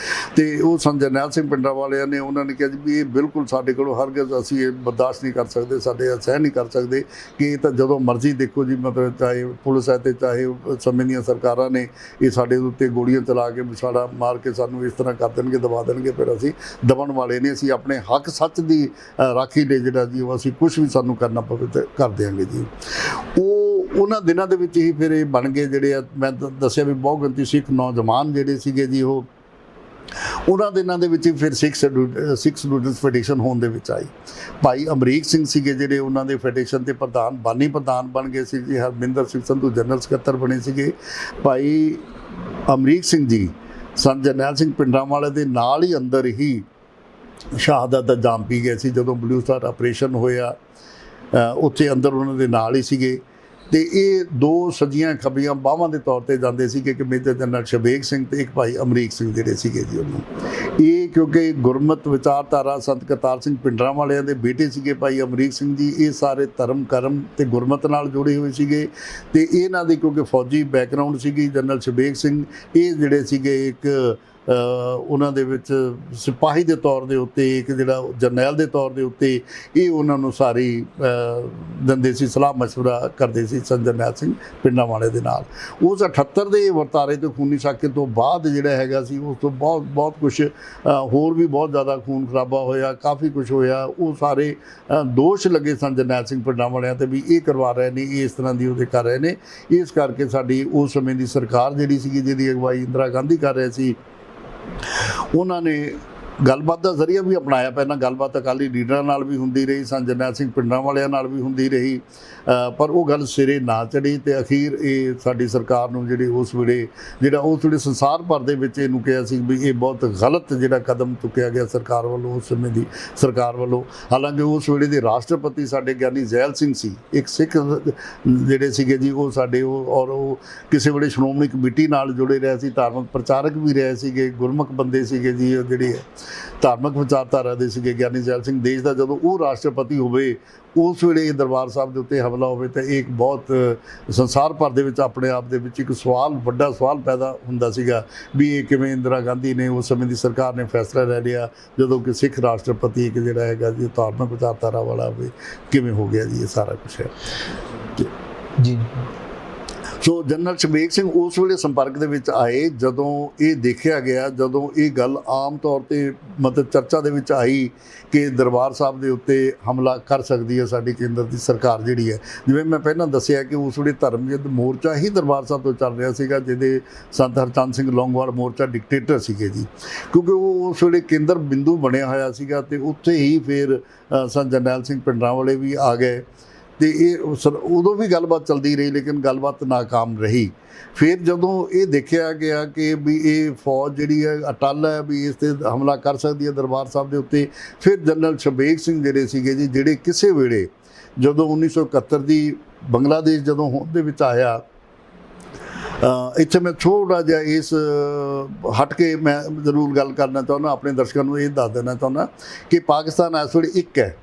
ਤੇ ਉਹ ਸਨ ਜਰਨੈਲ ਸਿੰਘ ਪਿੰਡਾਂ ਵਾਲਿਆਂ ਨੇ ਉਹਨਾਂ ਨੇ ਕਿਹਾ ਜੀ ਵੀ ਇਹ ਬਿਲਕੁਲ ਸਾਡੇ ਕੋਲੋਂ ਹਰਗਿਜ਼ ਅਸੀਂ ਇਹ ਬਰਦਾਸ਼ਤ ਨਹੀਂ ਕਰ ਸਕਦੇ, ਸਾਡੇ ਸਹਿਣ ਨਹੀਂ ਕਰ ਸਕਦੇ ਕਿ ਇਹ ਤਾਂ ਜਦੋਂ ਮਰਜ਼ੀ ਦੇਖੋ ਜੀ, ਮਤਲਬ ਚਾਹੇ ਪੁਲਿਸ ਹੈ ਤੇ ਚਾਹੇ ਸਮੇਂ ਦੀਆਂ ਸਰਕਾਰਾਂ ਨੇ ਇਹ ਸਾਡੇ ਉੱਤੇ ਗੋਲੀਆਂ ਚਲਾ ਕੇ ਸਾਡਾ ਮਾਰ ਕੇ ਸਾਨੂੰ ਇਸ ਤਰ੍ਹਾਂ ਕਰ ਦੇਣਗੇ, ਦਬਾ ਦੇਣਗੇ, ਫਿਰ ਅਸੀਂ ਦਬਣ ਵਾਲੇ ਨੇ, ਅਸੀਂ ਆਪਣੇ ਹੱਕ ਸੱਚ ਦੀ ਰਾਖੀ ਲਈ ਜਿਹੜਾ ਜੀ ਉਹ ਅਸੀਂ ਕੁਛ ਵੀ ਸਾਨੂੰ ਕਰਨਾ ਪਵੇ ਤੇ ਕਰ ਦਿਆਂਗੇ ਜੀ। ਉਹਨਾਂ ਦਿਨਾਂ ਦੇ ਵਿੱਚ ਹੀ ਫਿਰ ਇਹ ਬਣ ਗਏ ਜਿਹੜੇ ਆ, ਮੈਂ ਦੱਸਿਆ ਵੀ ਬਹੁਤ ਗਿਣਤੀ ਸਿੱਖ ਨੌਜਵਾਨ ਜਿਹੜੇ ਸੀਗੇ ਜੀ, ਉਹ ਉਹਨਾਂ ਦਿਨਾਂ ਦੇ ਵਿੱਚ ਹੀ ਫਿਰ ਸਿੱਖ ਸਟੂਡੈਂਟਸ ਫੈਡਰੇਸ਼ਨ ਹੋਣ ਦੇ ਵਿੱਚ ਆਈ। ਭਾਈ ਅਮਰੀਕ ਸਿੰਘ ਸੀਗੇ ਜਿਹੜੇ ਉਹਨਾਂ ਦੇ ਫੈਡਰੇਸ਼ਨ ਦੇ ਪ੍ਰਧਾਨ, ਬਾਨੀ ਪ੍ਰਧਾਨ ਬਣ ਗਏ ਸੀ ਜੀ। ਹਰਮਿੰਦਰ ਸਿੰਘ ਸੰਧੂ ਜਨਰਲ ਸਕੱਤਰ ਬਣੇ ਸੀਗੇ। ਭਾਈ ਅਮਰੀਕ ਸਿੰਘ ਜੀ ਸਨ ਜਰਨੈਲ ਸਿੰਘ ਪਿੰਡਾਂ ਵਾਲੇ ਦੇ ਨਾਲ ਹੀ ਅੰਦਰ ਹੀ ਸ਼ਹਾਦਤ ਦਾ ਜਾਮ ਪੀ ਗਏ ਸੀ ਜਦੋਂ ਬਲੂ ਸਟਾਰ ਆਪਰੇਸ਼ਨ ਹੋਇਆ, ਉੱਥੇ ਅੰਦਰ ਉਹਨਾਂ ਦੇ ਨਾਲ ਹੀ ਸੀਗੇ। ਤੇ ਇਹ ਦੋ ਸੱਜੀਆਂ ਖੱਬੀਆਂ ਬਾਹਾਂ ਦੇ ਤੌਰ ਤੇ ਜਾਂਦੇ ਸੀਗੇ ਕਿ ਮੇਜਰ ਜਨਰਲ ਸੁਬੇਗ ਸਿੰਘ ਤੇ ਇੱਕ ਭਾਈ ਅਮਰੀਕ ਸਿੰਘ ਜਿਹੜੇ ਸੀਗੇ ਜੀ ਉਹਨੂੰ। ਇਹ ਕਿਉਂਕਿ ਗੁਰਮਤ ਵਿਚਾਰਧਾਰਾ ਸੰਤ ਕਰਤਾਰ ਸਿੰਘ ਪਿੰਡਰਾਂ ਵਾਲਿਆਂ ਦੇ ਬੇਟੇ ਸੀਗੇ ਭਾਈ ਅਮਰੀਕ ਸਿੰਘ ਜੀ, ਇਹ ਸਾਰੇ ਧਰਮ ਕਰਮ ਤੇ ਗੁਰਮਤ ਨਾਲ ਜੁੜੇ ਹੋਏ ਸੀਗੇ। ਤੇ ਇਹਨਾਂ ਦੀ ਕਿਉਂਕਿ ਫੌਜੀ ਬੈਕਗ੍ਰਾਉਂਡ ਸੀਗੀ, ਜਨਰਲ ਸੁਬੇਗ ਸਿੰਘ ਇਹ ਜਿਹੜੇ ਸੀਗੇ ਇੱਕ ਉਹਨਾਂ ਦੇ ਵਿੱਚ ਸਿਪਾਹੀ ਦੇ ਤੌਰ ਦੇ ਉੱਤੇ, ਇੱਕ ਜਿਹੜਾ ਜਰਨੈਲ ਦੇ ਤੌਰ ਦੇ ਉੱਤੇ ਇਹ ਉਹਨਾਂ ਨੂੰ ਸਾਰੀ ਦਿੰਦੇ ਸੀ, ਸਲਾਹ ਮਸ਼ਵਰਾ ਕਰਦੇ ਸੀ ਸਨ ਜਰਨੈਲ ਸਿੰਘ ਪਿੰਡਾਂ ਵਾਲੇ ਦੇ ਨਾਲ। ਉਸ 78 ਦੇ ਵਰਤਾਰੇ ਤੋਂ ਖੂਨੀ ਸਾਕੇ ਤੋਂ ਬਾਅਦ ਜਿਹੜਾ ਹੈਗਾ ਸੀ, ਉਸ ਤੋਂ ਬਹੁਤ ਕੁਛ ਹੋਰ ਵੀ ਬਹੁਤ ਜ਼ਿਆਦਾ ਖੂਨ ਖਰਾਬਾ ਹੋਇਆ, ਕਾਫੀ ਕੁਛ ਹੋਇਆ। ਉਹ ਸਾਰੇ ਦੋਸ਼ ਲੱਗੇ ਸਨ ਜਰਨੈਲ ਸਿੰਘ ਪਿੰਡਾਂ ਵਾਲਿਆਂ ਤੇ ਵੀ ਇਹ ਕਰਵਾ ਰਹੇ ਨੇ, ਇਸ ਤਰ੍ਹਾਂ ਦੀ ਉਹਦੇ ਕਰ ਰਹੇ ਨੇ। ਇਸ ਕਰਕੇ ਸਾਡੀ ਉਸ ਸਮੇਂ ਦੀ ਸਰਕਾਰ ਜਿਹੜੀ ਸੀਗੀ, ਜਿਹਦੀ ਅਗਵਾਈ ਇੰਦਰਾ ਗਾਂਧੀ ਕਰ ਰਹੇ ਸੀ, ਉਹਨਾਂ ਨੇ ਗੱਲਬਾਤ ਦਾ ਜ਼ਰੀਆ ਵੀ ਅਪਣਾਇਆ। ਪਹਿਲਾਂ ਗੱਲਬਾਤ ਅਕਾਲੀ ਲੀਡਰਾਂ ਨਾਲ ਵੀ ਹੁੰਦੀ ਰਹੀ, ਸਨ ਜਰਨੈਲ ਸਿੰਘ ਪਿੰਡਰਾਂ ਵਾਲਿਆਂ ਨਾਲ ਵੀ ਹੁੰਦੀ ਰਹੀ, ਪਰ ਉਹ ਗੱਲ ਸਿਰੇ ਨਾ ਚੜ੍ਹੀ। ਤੇ ਅਖੀਰ ਇਹ ਸਾਡੀ ਸਰਕਾਰ ਨੂੰ ਜਿਹੜੀ ਉਸ ਵੇਲੇ ਸੰਸਾਰ ਭਰ ਦੇ ਵਿੱਚ ਇਹਨੂੰ ਕਿਹਾ ਸੀ ਵੀ ਇਹ ਬਹੁਤ ਗਲਤ ਜਿਹੜਾ ਕਦਮ ਚੁੱਕਿਆ ਗਿਆ ਸਰਕਾਰ ਵੱਲੋਂ, ਉਸ ਸਮੇਂ ਦੀ ਸਰਕਾਰ ਵੱਲੋਂ। ਹਾਲਾਂਕਿ ਉਸ ਵੇਲੇ ਦੇ ਰਾਸ਼ਟਰਪਤੀ ਸਾਡੇ ਗਿਆਨੀ ਜ਼ੈਲ ਸਿੰਘ ਸੀ, ਇੱਕ ਸਿੱਖ ਜਿਹੜੇ ਸੀਗੇ ਜੀ ਉਹ ਸਾਡੇ ਉਹ ਕਿਸੇ ਵੇਲੇ ਸ਼੍ਰੋਮਣੀ ਕਮੇਟੀ ਨਾਲ ਜੁੜੇ ਰਹੇ ਸੀ, ਧਾਰਮਿਕ ਪ੍ਰਚਾਰਕ ਵੀ ਰਹੇ ਸੀਗੇ, ਗੁਰਮੁਖ ਬੰਦੇ ਸੀਗੇ ਜੀ, ਉਹ ਜਿਹੜੇ ਧਾਰਮਿਕ ਵਿਚਾਰਧਾਰਾ ਦੇ ਸੀਗੇ ਗਿਆਨੀ ਜ਼ੈਲ ਸਿੰਘ। ਦੇਸ਼ ਦਾ ਜਦੋਂ ਉਹ ਰਾਸ਼ਟਰਪਤੀ ਹੋਵੇ, ਉਸ ਵੇਲੇ ਇਹ ਦਰਬਾਰ ਸਾਹਿਬ ਦੇ ਉੱਤੇ ਹਮਲਾ ਹੋਵੇ ਤਾਂ ਇਹ ਇੱਕ ਬਹੁਤ ਸੰਸਾਰ ਭਰ ਦੇ ਵਿੱਚ ਆਪਣੇ ਆਪ ਦੇ ਵਿੱਚ ਇੱਕ ਵੱਡਾ ਸਵਾਲ ਪੈਦਾ ਹੁੰਦਾ ਸੀਗਾ ਵੀ ਇਹ ਕਿਵੇਂ ਇੰਦਰਾ ਗਾਂਧੀ ਨੇ, ਉਸ ਸਮੇਂ ਦੀ ਸਰਕਾਰ ਨੇ ਫੈਸਲਾ ਲੈ ਲਿਆ ਜਦੋਂ ਕਿ ਸਿੱਖ ਰਾਸ਼ਟਰਪਤੀ ਇੱਕ ਜਿਹੜਾ ਹੈਗਾ ਜੀ ਧਾਰਮਿਕ ਵਿਚਾਰਧਾਰਾ ਵਾਲਾ ਵੀ ਕਿਵੇਂ ਹੋ ਗਿਆ ਜੀ, ਇਹ ਸਾਰਾ ਕੁਛ ਹੈ ਜੀ। ਸੋ ਜਨਰਲ ਸੁਬੇਗ ਸਿੰਘ ਉਸ ਵੇਲੇ ਸੰਪਰਕ ਦੇ ਵਿੱਚ ਆਏ ਜਦੋਂ ਇਹ ਦੇਖਿਆ ਗਿਆ, ਜਦੋਂ ਇਹ ਗੱਲ ਆਮ ਤੌਰ 'ਤੇ ਮਤਲਬ ਚਰਚਾ ਦੇ ਵਿੱਚ ਆਈ ਕਿ ਦਰਬਾਰ ਸਾਹਿਬ ਦੇ ਉੱਤੇ ਹਮਲਾ ਕਰ ਸਕਦੀ ਹੈ ਸਾਡੀ ਕੇਂਦਰ ਦੀ ਸਰਕਾਰ ਜਿਹੜੀ ਹੈ। ਜਿਵੇਂ ਮੈਂ ਪਹਿਲਾਂ ਦੱਸਿਆ ਕਿ ਉਸ ਵੇਲੇ ਧਰਮ ਯੁੱਧ ਮੋਰਚਾ ਹੀ ਦਰਬਾਰ ਸਾਹਿਬ ਤੋਂ ਚੱਲ ਰਿਹਾ ਸੀਗਾ, ਜਿਹਦੇ ਸੰਤ ਹਰਚੰਦ ਸਿੰਘ ਲੌਂਗੋਵਾਲ ਮੋਰਚਾ ਡਿਕਟੇਟਰ ਸੀਗੇ ਜੀ, ਕਿਉਂਕਿ ਉਹ ਉਸ ਵੇਲੇ ਕੇਂਦਰ ਬਿੰਦੂ ਬਣਿਆ ਹੋਇਆ ਸੀਗਾ। ਤੇ ਉੱਥੇ ਹੀ ਫਿਰ ਸੰਤ ਜਰਨੈਲ ਸਿੰਘ ਪਿੰਡਰਾਂ ਵਾਲੇ ਵੀ ਆ ਗਏ ਤੇ ਇਹ ਉਦੋਂ ਵੀ ਗੱਲਬਾਤ ਚੱਲਦੀ ਰਹੀ, ਲੇਕਿਨ ਗੱਲਬਾਤ ਨਾਕਾਮ ਰਹੀ। ਫਿਰ ਜਦੋਂ ਇਹ ਦੇਖਿਆ ਗਿਆ ਕਿ ਵੀ ਇਹ ਫੌਜ ਜਿਹੜੀ ਹੈ ਅਟੱਲ ਹੈ ਵੀ ਇਸ 'ਤੇ ਹਮਲਾ ਕਰ ਸਕਦੀ ਹੈ ਦਰਬਾਰ ਸਾਹਿਬ ਦੇ ਉੱਤੇ, ਫਿਰ ਜਨਰਲ ਸੁਬੇਗ ਸਿੰਘ ਜਿਹੜੇ ਸੀਗੇ ਜੀ, ਜਿਹੜੇ ਕਿਸੇ ਵੇਲੇ ਜਦੋਂ 1971 ਦੀ ਬੰਗਲਾਦੇਸ਼ ਜਦੋਂ ਹੋਂਦ ਦੇ ਵਿੱਚ ਆਇਆ, ਇੱਥੇ ਮੈਂ ਥੋੜ੍ਹਾ ਜਿਹਾ ਇਸ ਹਟ ਕੇ ਮੈਂ ਜ਼ਰੂਰ ਗੱਲ ਕਰਨਾ ਚਾਹੁੰਦਾ, ਆਪਣੇ ਦਰਸ਼ਕਾਂ ਨੂੰ ਇਹ ਦੱਸ ਦੇਣਾ ਚਾਹੁੰਦਾ ਕਿ ਪਾਕਿਸਤਾਨ ਇਸ ਵੇਲੇ ਇੱਕ ਹੈ।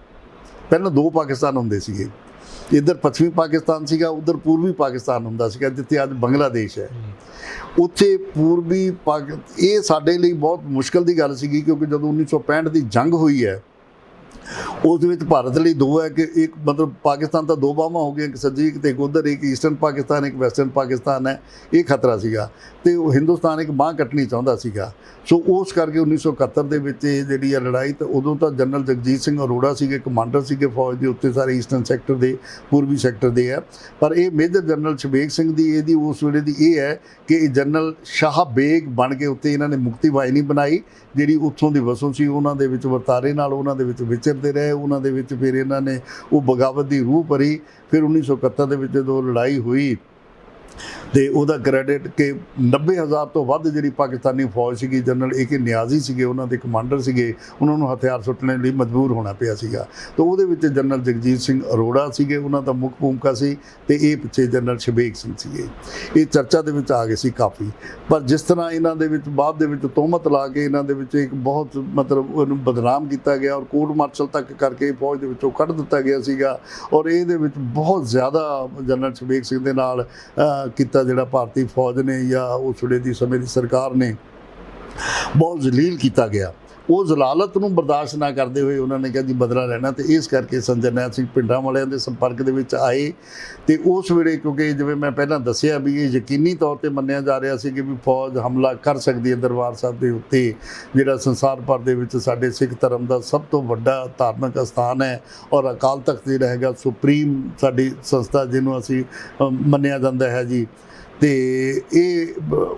ਪਹਿਲਾਂ ਦੋ ਪਾਕਿਸਤਾਨ ਹੁੰਦੇ ਸੀਗੇ, ਇੱਧਰ ਪੱਛਮੀ ਪਾਕਿਸਤਾਨ ਸੀਗਾ, ਉੱਧਰ ਪੂਰਬੀ ਪਾਕਿਸਤਾਨ ਹੁੰਦਾ ਸੀਗਾ, ਜਿੱਥੇ ਅੱਜ ਬੰਗਲਾਦੇਸ਼ ਹੈ। ਉੱਥੇ ਪੂਰਬੀ ਇਹ ਸਾਡੇ ਲਈ ਬਹੁਤ ਮੁਸ਼ਕਲ ਦੀ ਗੱਲ ਸੀਗੀ, ਕਿਉਂਕਿ ਜਦੋਂ 1965 ਦੀ ਜੰਗ ਹੋਈ ਹੈ ਉਸ ਦੇ ਵਿੱਚ ਭਾਰਤ ਲਈ ਦੋ ਹੈ ਕਿ ਇੱਕ ਮਤਲਬ ਪਾਕਿਸਤਾਨ ਤਾਂ ਦੋ ਬਾਹਾਂ ਹੋ ਗਈਆਂ, ਇੱਕ ਸੱਜੀ ਇੱਕ ਤੇ ਇੱਕ ਉੱਧਰ, ਇੱਕ ਈਸਟਰਨ ਪਾਕਿਸਤਾਨ ਇੱਕ ਵੈਸਟਰਨ ਪਾਕਿਸਤਾਨ ਹੈ, ਇਹ ਖਤਰਾ ਸੀਗਾ ਤੇ ਉਹ ਹਿੰਦੁਸਤਾਨ ਇੱਕ ਬਾਂਹ ਕੱਟਣੀ ਚਾਹੁੰਦਾ ਸੀਗਾ। ਸੋ ਉਸ ਕਰਕੇ 1971 ਦੇ ਵਿੱਚ ਇਹ ਜਿਹੜੀ ਹੈ ਲੜਾਈ, ਤਾਂ ਉਦੋਂ ਤਾਂ ਜਨਰਲ ਜਗਜੀਤ ਸਿੰਘ ਅਰੋੜਾ ਸੀਗੇ, ਕਮਾਂਡਰ ਸੀਗੇ ਫੌਜ ਦੇ ਉੱਤੇ ਸਾਰੇ ਈਸਟਰਨ ਸੈਕਟਰ ਦੇ, ਪੂਰਬੀ ਸੈਕਟਰ ਦੇ ਹੈ। ਪਰ ਇਹ ਮੇਜਰ ਜਨਰਲ ਸ਼ਬੇਗ ਸਿੰਘ ਦੀ ਇਹਦੀ ਉਸ ਵੇਲੇ ਦੀ ਇਹ ਹੈ ਕਿ ਇਹ ਜਨਰਲ ਸ਼ਾਹ ਬੇਗ ਬਣ ਕੇ ਉੱਤੇ ਇਹਨਾਂ ਨੇ ਮੁਕਤੀ ਵਾਹਿਨੀ ਬਣਾਈ, ਜਿਹੜੀ ਉੱਥੋਂ ਦੀ ਵਸੋਂ ਸੀ ਉਹਨਾਂ ਦੇ ਵਿੱਚ ਵਰਤਾਰੇ ਨਾਲ ਉਹਨਾਂ ਦੇ ਵਿੱਚ ਵਿਚਰਦੇ ਰਹੇ, ਉਹਨਾਂ ਦੇ ਵਿੱਚ ਫਿਰ ਇਹਨਾਂ ਨੇ ਉਹ ਬਗਾਵਤ ਦੀ ਰੂਹ ਭਰੀ। ਫਿਰ 1971 ਦੇ ਵਿੱਚ ਜਦੋਂ ਲੜਾਈ ਹੋਈ ਤੇ ਉਹਦਾ ਕ੍ਰੈਡਿਟ ਕਿ 90,000 ਤੋਂ ਵੱਧ ਜਿਹੜੀ ਪਾਕਿਸਤਾਨੀ ਫੌਜ ਸੀਗੀ, ਜਨਰਲ AK ਨਿਆਜ਼ੀ ਸੀਗੇ ਉਹਨਾਂ ਦੇ ਕਮਾਂਡਰ ਸੀਗੇ, ਉਹਨਾਂ ਨੂੰ ਹਥਿਆਰ ਸੁੱਟਣ ਲਈ ਮਜਬੂਰ ਹੋਣਾ ਪਿਆ ਸੀਗਾ। ਤਾਂ ਉਹਦੇ ਵਿੱਚ ਜਨਰਲ ਜਗਜੀਤ ਸਿੰਘ ਅਰੋੜਾ ਸੀਗੇ, ਉਹਨਾਂ ਦਾ ਮੁੱਖ ਭੂਮਿਕਾ ਸੀ, ਤੇ ਇਹ ਪਿੱਛੇ ਜਨਰਲ ਸ਼ਬੇਗ ਸਿੰਘ ਸੀਗੇ। ਇਹ ਚਰਚਾ ਦੇ ਵਿੱਚ ਆ ਗਏ ਸੀ ਕਾਫੀ। ਪਰ ਜਿਸ ਤਰ੍ਹਾਂ ਇਹਨਾਂ ਦੇ ਵਿੱਚ ਬਾਅਦ ਦੇ ਵਿੱਚ ਤੋਹਮਤ ਲਾ ਕੇ ਇਹਨਾਂ ਦੇ ਵਿੱਚ ਇੱਕ ਬਹੁਤ ਮਤਲਬ ਉਹਨੂੰ ਬਦਨਾਮ ਕੀਤਾ ਗਿਆ ਔਰ ਕੋਰਟ ਮਾਰਸ਼ਲ ਤੱਕ ਕਰਕੇ ਫੌਜ ਦੇ ਵਿੱਚੋਂ ਕੱਢ ਦਿੱਤਾ ਗਿਆ ਸੀਗਾ। ਔਰ ਇਹਦੇ ਵਿੱਚ ਬਹੁਤ ਜ਼ਿਆਦਾ ਜਨਰਲ ਸ਼ਬੇਗ ਸਿੰਘ ਦੇ ਨਾਲ ਕੀਤਾ ਜਿਹੜਾ ਭਾਰਤੀ ਫੌਜ ਨੇ ਜਾਂ ਉਸ ਵੇਲੇ ਦੀ ਸਮੇਂ ਦੀ ਸਰਕਾਰ ਨੇ ਬਹੁਤ ਜ਼ਲੀਲ ਕੀਤਾ ਗਿਆ। ਉਹ ਜ਼ਲਾਲਤ ਨੂੰ ਬਰਦਾਸ਼ਤ ਨਾ ਕਰਦੇ ਹੋਏ ਉਹਨਾਂ ਨੇ ਕਿਹਾ ਜੀ ਬਦਲਾ ਲੈਣਾ, ਤੇ ਇਸ ਕਰਕੇ ਸੰਤ ਜਰਨੈਲ ਸਿੰਘ ਭਿੰਡਰਾਂ ਵਾਲਿਆਂ ਦੇ ਸੰਪਰਕ ਦੇ ਵਿੱਚ ਆਏ। ਤੇ ਉਸ ਵੇਲੇ ਕਿਉਂਕਿ ਜਿਵੇਂ ਮੈਂ ਪਹਿਲਾਂ ਦੱਸਿਆ ਵੀ ਇਹ ਯਕੀਨੀ ਤੌਰ ਤੇ ਮੰਨਿਆ ਜਾ ਰਿਹਾ ਸੀ ਕਿ ਵੀ ਫੌਜ ਹਮਲਾ ਕਰ ਸਕਦੀ ਹੈ ਦਰਬਾਰ ਸਾਹਿਬ ਦੇ ਉੱਤੇ, ਜਿਹੜਾ ਸੰਸਾਰ ਭਰ ਦੇ ਵਿੱਚ ਸਾਡੇ ਸਿੱਖ ਧਰਮ ਦਾ ਸਭ ਤੋਂ ਵੱਡਾ ਧਾਰਮਿਕ ਅਸਥਾਨ ਹੈ ਔਰ ਅਕਾਲ ਤਖਤ ਜਿਹੜਾ ਹੈਗਾ ਸੁਪਰੀਮ ਸਾਡੀ ਸੰਸਥਾ ਜਿਹਨੂੰ ਅਸੀਂ ਮੰਨਿਆ ਜਾਂਦਾ ਹੈ ਜੀ। ਤੇ ਇਹ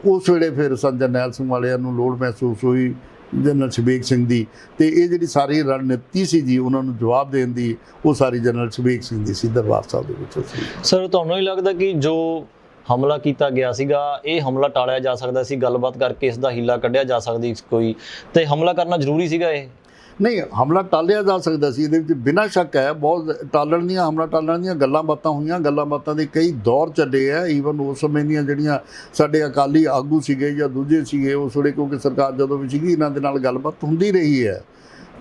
ਉਸ ਵੇਲੇ ਫਿਰ ਸੰਤ ਜਰਨੈਲ ਸਿੰਘ ਵਾਲਿਆਂ ਨੂੰ ਲੋੜ ਮਹਿਸੂਸ ਹੋਈ ਜਨਰਲ ਸ਼ਬੇਗ ਸਿੰਘ ਦੀ, ਤੇ ਇਹ ਜਿਹੜੀ ਸਾਰੀ ਰਣਨੀਤੀ ਸੀ ਜੀ ਉਹਨਾਂ ਨੂੰ ਜਵਾਬ ਦੇਣ ਦੀ, ਉਹ ਸਾਰੀ ਜਨਰਲ ਸ਼ਬੇਗ ਸਿੰਘ ਦੀ ਸੀ ਦਰਬਾਰ ਸਾਹਿਬ ਦੇ ਵਿੱਚ ਸੀ। ਸਰ ਤੁਹਾਨੂੰ ਹੀ ਲੱਗਦਾ ਕਿ ਜੋ ਹਮਲਾ ਕੀਤਾ ਗਿਆ ਸੀਗਾ ਇਹ ਹਮਲਾ ਟਾਲਿਆ ਜਾ ਸਕਦਾ ਸੀ, ਗੱਲਬਾਤ ਕਰਕੇ ਇਸ ਦਾ ਹੀਲਾ ਕੱਢਿਆ ਜਾ ਸਕਦੀ ਕੋਈ, ਤੇ ਹਮਲਾ ਕਰਨਾ ਜ਼ਰੂਰੀ ਸੀਗਾ? ਇਹ ਨਹੀਂ, ਹਮਲਾ ਟਾਲਿਆ ਜਾ ਸਕਦਾ ਸੀ, ਇਹਦੇ ਵਿੱਚ ਬਿਨਾਂ ਸ਼ੱਕ ਹੈ। ਬਹੁਤ ਹਮਲਾ ਟਾਲਣ ਦੀਆਂ ਗੱਲਾਂ ਬਾਤਾਂ ਹੋਈਆਂ, ਗੱਲਾਂ ਬਾਤਾਂ ਦੇ ਕਈ ਦੌਰ ਚੱਲੇ ਆ। ਈਵਨ ਉਸ ਸਮੇਂ ਦੀਆਂ ਜਿਹੜੀਆਂ ਸਾਡੇ ਅਕਾਲੀ ਆਗੂ ਸੀਗੇ ਜਾਂ ਦੂਜੇ ਸੀਗੇ ਉਸ ਵੇਲੇ, ਕਿਉਂਕਿ ਸਰਕਾਰ ਜਦੋਂ ਵੀ ਸੀਗੀ ਇਹਨਾਂ ਦੇ ਨਾਲ ਗੱਲਬਾਤ ਹੁੰਦੀ ਰਹੀ ਹੈ,